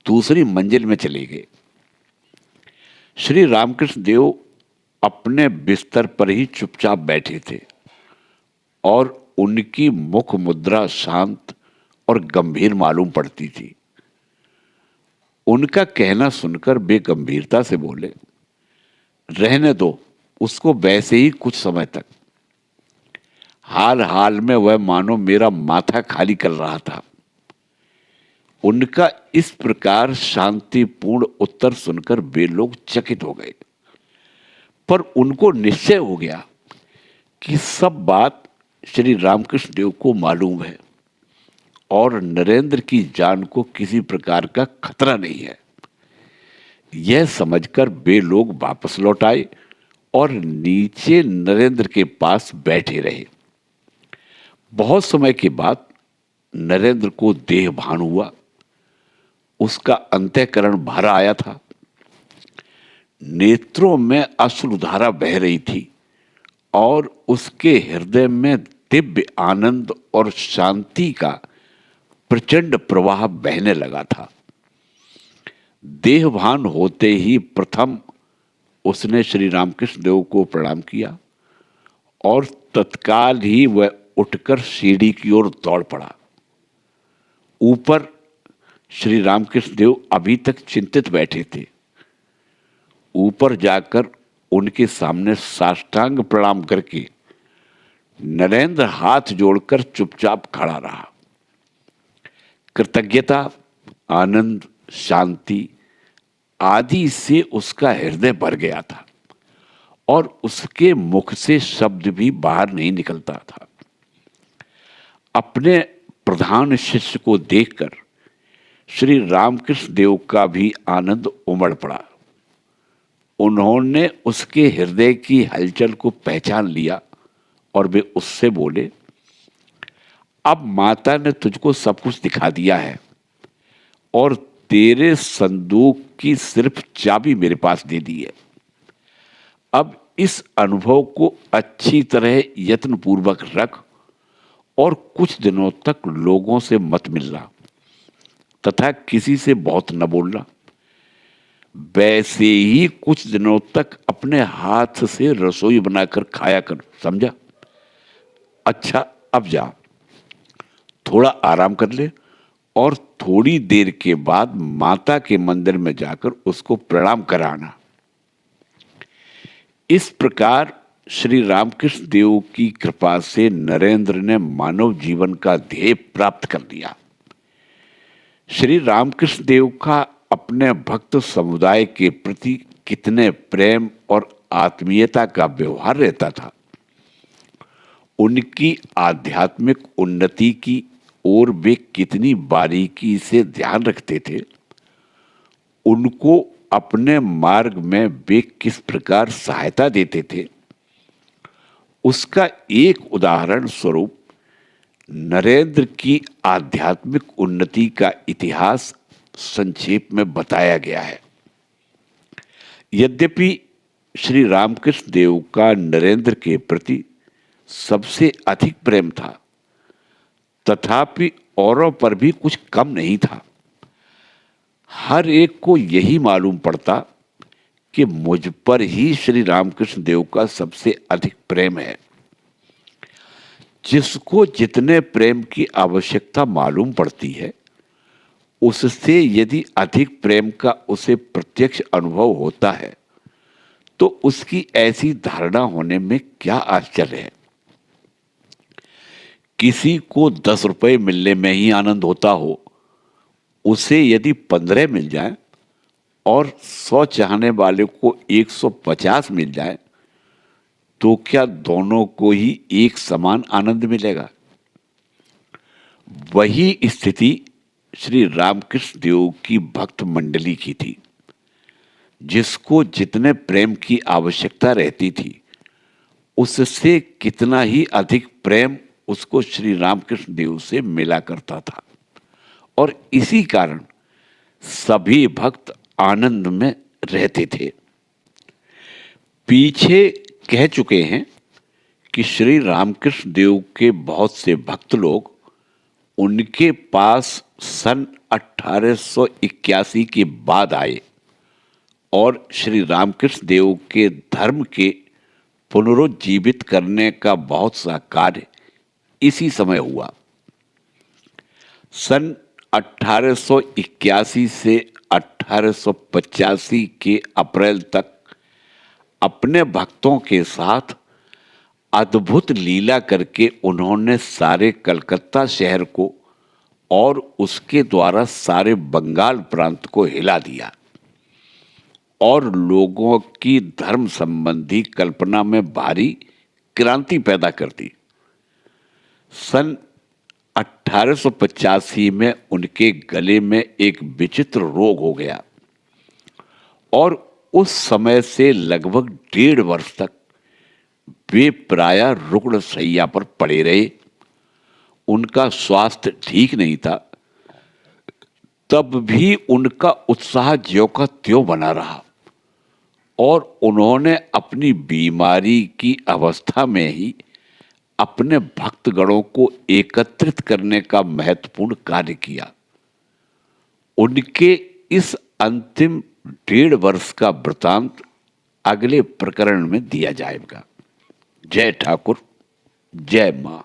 दूसरी मंजिल में चले गए। श्री रामकृष्ण देव अपने बिस्तर पर ही चुपचाप बैठे थे और उनकी मुख मुद्रा शांत और गंभीर मालूम पड़ती थी। उनका कहना सुनकर वे गंभीरता से बोले, रहने दो उसको वैसे ही कुछ समय तक। हाल हाल में वह मानो मेरा माथा खाली कर रहा था। उनका इस प्रकार शांतिपूर्ण उत्तर सुनकर वे लोग चकित हो गए, पर उनको निश्चय हो गया कि सब बात श्री रामकृष्ण देव को मालूम है और नरेंद्र की जान को किसी प्रकार का खतरा नहीं है। यह समझकर वे लोग वापस लौट आए और नीचे नरेंद्र के पास बैठे रहे। बहुत समय के बाद नरेंद्र को देह भान हुआ। उसका अंतःकरण भरा आया था। नेत्रों में अश्रुधारा बह रही थी और उसके हृदय में दिव्य आनंद और शांति का प्रचंड प्रवाह बहने लगा था। देहभान होते ही प्रथम उसने श्री रामकृष्ण देव को प्रणाम किया और तत्काल ही वह उठकर सीढ़ी की ओर दौड़ पड़ा। ऊपर श्री रामकृष्ण देव अभी तक चिंतित बैठे थे। ऊपर जाकर उनके सामने साष्टांग प्रणाम करके नरेंद्र हाथ जोड़कर चुपचाप खड़ा रहा। कृतज्ञता, आनंद, शांति आदि से उसका हृदय भर गया था और उसके मुख से शब्द भी बाहर नहीं निकलता था। अपने प्रधान शिष्य को देखकर श्री रामकृष्ण देव का भी आनंद उमड़ पड़ा। उन्होंने उसके हृदय की हलचल को पहचान लिया और वे उससे बोले, अब माता ने तुझको सब कुछ दिखा दिया है और तेरे संदूक की सिर्फ चाबी मेरे पास दे दी है। अब इस अनुभव को अच्छी तरह यत्नपूर्वक रख और कुछ दिनों तक लोगों से मत मिलना तथा किसी से बहुत न बोलना। वैसे ही कुछ दिनों तक अपने हाथ से रसोई बनाकर खाया कर, समझा? अच्छा, अब जा, थोड़ा आराम कर ले और थोड़ी देर के बाद माता के मंदिर में जाकर उसको प्रणाम कराना। इस प्रकार श्री रामकृष्ण देव की कृपा से नरेंद्र ने मानव जीवन का ध्येय प्राप्त कर लिया। श्री रामकृष्ण देव का अपने भक्त समुदाय के प्रति कितने प्रेम और आत्मीयता का व्यवहार रहता था। उनकी आध्यात्मिक उन्नति की ओर वे कितनी बारीकी से ध्यान रखते थे। उनको अपने मार्ग में वे किस प्रकार सहायता देते थे, उसका एक उदाहरण स्वरूप नरेंद्र की आध्यात्मिक उन्नति का इतिहास संक्षेप में बताया गया है। यद्यपि श्री रामकृष्ण देव का नरेंद्र के प्रति सबसे अधिक प्रेम था, तथापि औरों पर भी कुछ कम नहीं था। हर एक को यही मालूम पड़ता कि मुझ पर ही श्री रामकृष्ण देव का सबसे अधिक प्रेम है। जिसको जितने प्रेम की आवश्यकता मालूम पड़ती है, उससे यदि अधिक प्रेम का उसे प्रत्यक्ष अनुभव होता है, तो उसकी ऐसी धारणा होने में क्या आश्चर्य है। किसी को 10 रुपए मिलने में ही आनंद होता हो, उसे यदि 15 मिल जाए और 100 चाहने वाले को 150 मिल जाए, तो क्या दोनों को ही एक समान आनंद मिलेगा? वही स्थिति श्री रामकृष्ण देव की भक्त मंडली की थी। जिसको जितने प्रेम की आवश्यकता रहती थी, उससे कितना ही अधिक प्रेम उसको श्री रामकृष्ण देव से मिला करता था, और इसी कारण सभी भक्त आनंद में रहते थे। पीछे कह चुके हैं कि श्री रामकृष्ण देव के बहुत से भक्त लोग उनके पास सन 1881 के बाद आए और श्री रामकृष्ण देव के धर्म के पुनरुज्जीवित करने का बहुत सा कार्य इसी समय हुआ। सन 1881 से 1885 के अप्रैल तक अपने भक्तों के साथ अद्भुत लीला करके उन्होंने सारे कलकत्ता शहर को और उसके द्वारा सारे बंगाल प्रांत को हिला दिया और लोगों की धर्म संबंधी कल्पना में भारी क्रांति पैदा कर दी। सन 1885 में उनके गले में एक विचित्र रोग हो गया और उस समय से लगभग 1.5 वर्ष तक वे प्रायः रुग्ण शैया पर पड़े रहे। उनका स्वास्थ्य ठीक नहीं था, तब भी उनका उत्साह ज्यों का त्यों बना रहा और उन्होंने अपनी बीमारी की अवस्था में ही अपने भक्तगणों को एकत्रित करने का महत्वपूर्ण कार्य किया। उनके इस अंतिम 1.5 वर्ष का वृतांत अगले प्रकरण में दिया जाएगा। जय ठाकुर, जय मां।